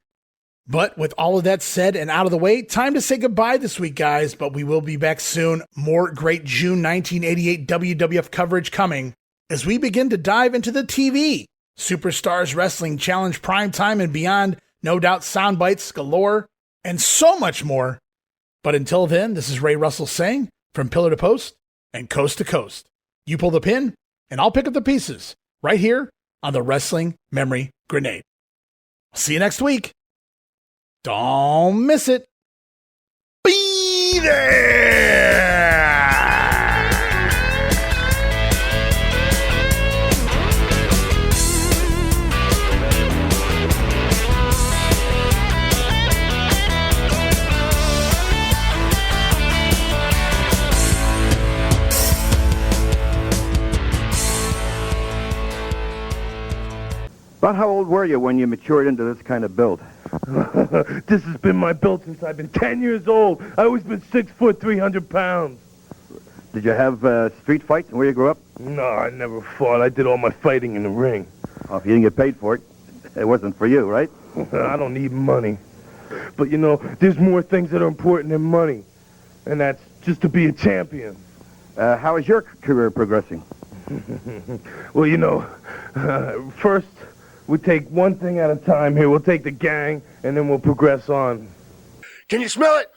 But with all of that said and out of the way, time to say goodbye this week, guys, but we will be back soon. More great June 1988 WWF coverage coming as we begin to dive into the TV, Superstars Wrestling Challenge Primetime and beyond, no doubt Soundbites Galore, and so much more. But until then, this is Ray Russell saying, from pillar to post and coast to coast, you pull the pin and I'll pick up the pieces right here on the Wrestling Memory Grenade. See you next week. Don't miss it. Be there! About how old were you when you matured into this kind of build? This has been my build since I've been 10 years old. I've always been 6 foot, 300 pounds. Did you have street fights where you grew up? No, I never fought. I did all my fighting in the ring. Oh, if you didn't get paid for it, it wasn't for you, right? I don't need money. But, you know, there's more things that are important than money. And that's just to be a champion. How is your career progressing? Well, you know, first we take one thing at a time here. We'll take the gang, and then we'll progress on. Can you smell it?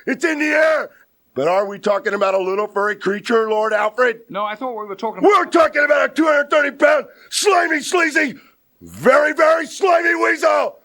It's in the air. But are we talking about a little furry creature, Lord Alfred? No, I thought we were talking about... We're talking about a 230-pound, slimy, sleazy, very, very slimy weasel!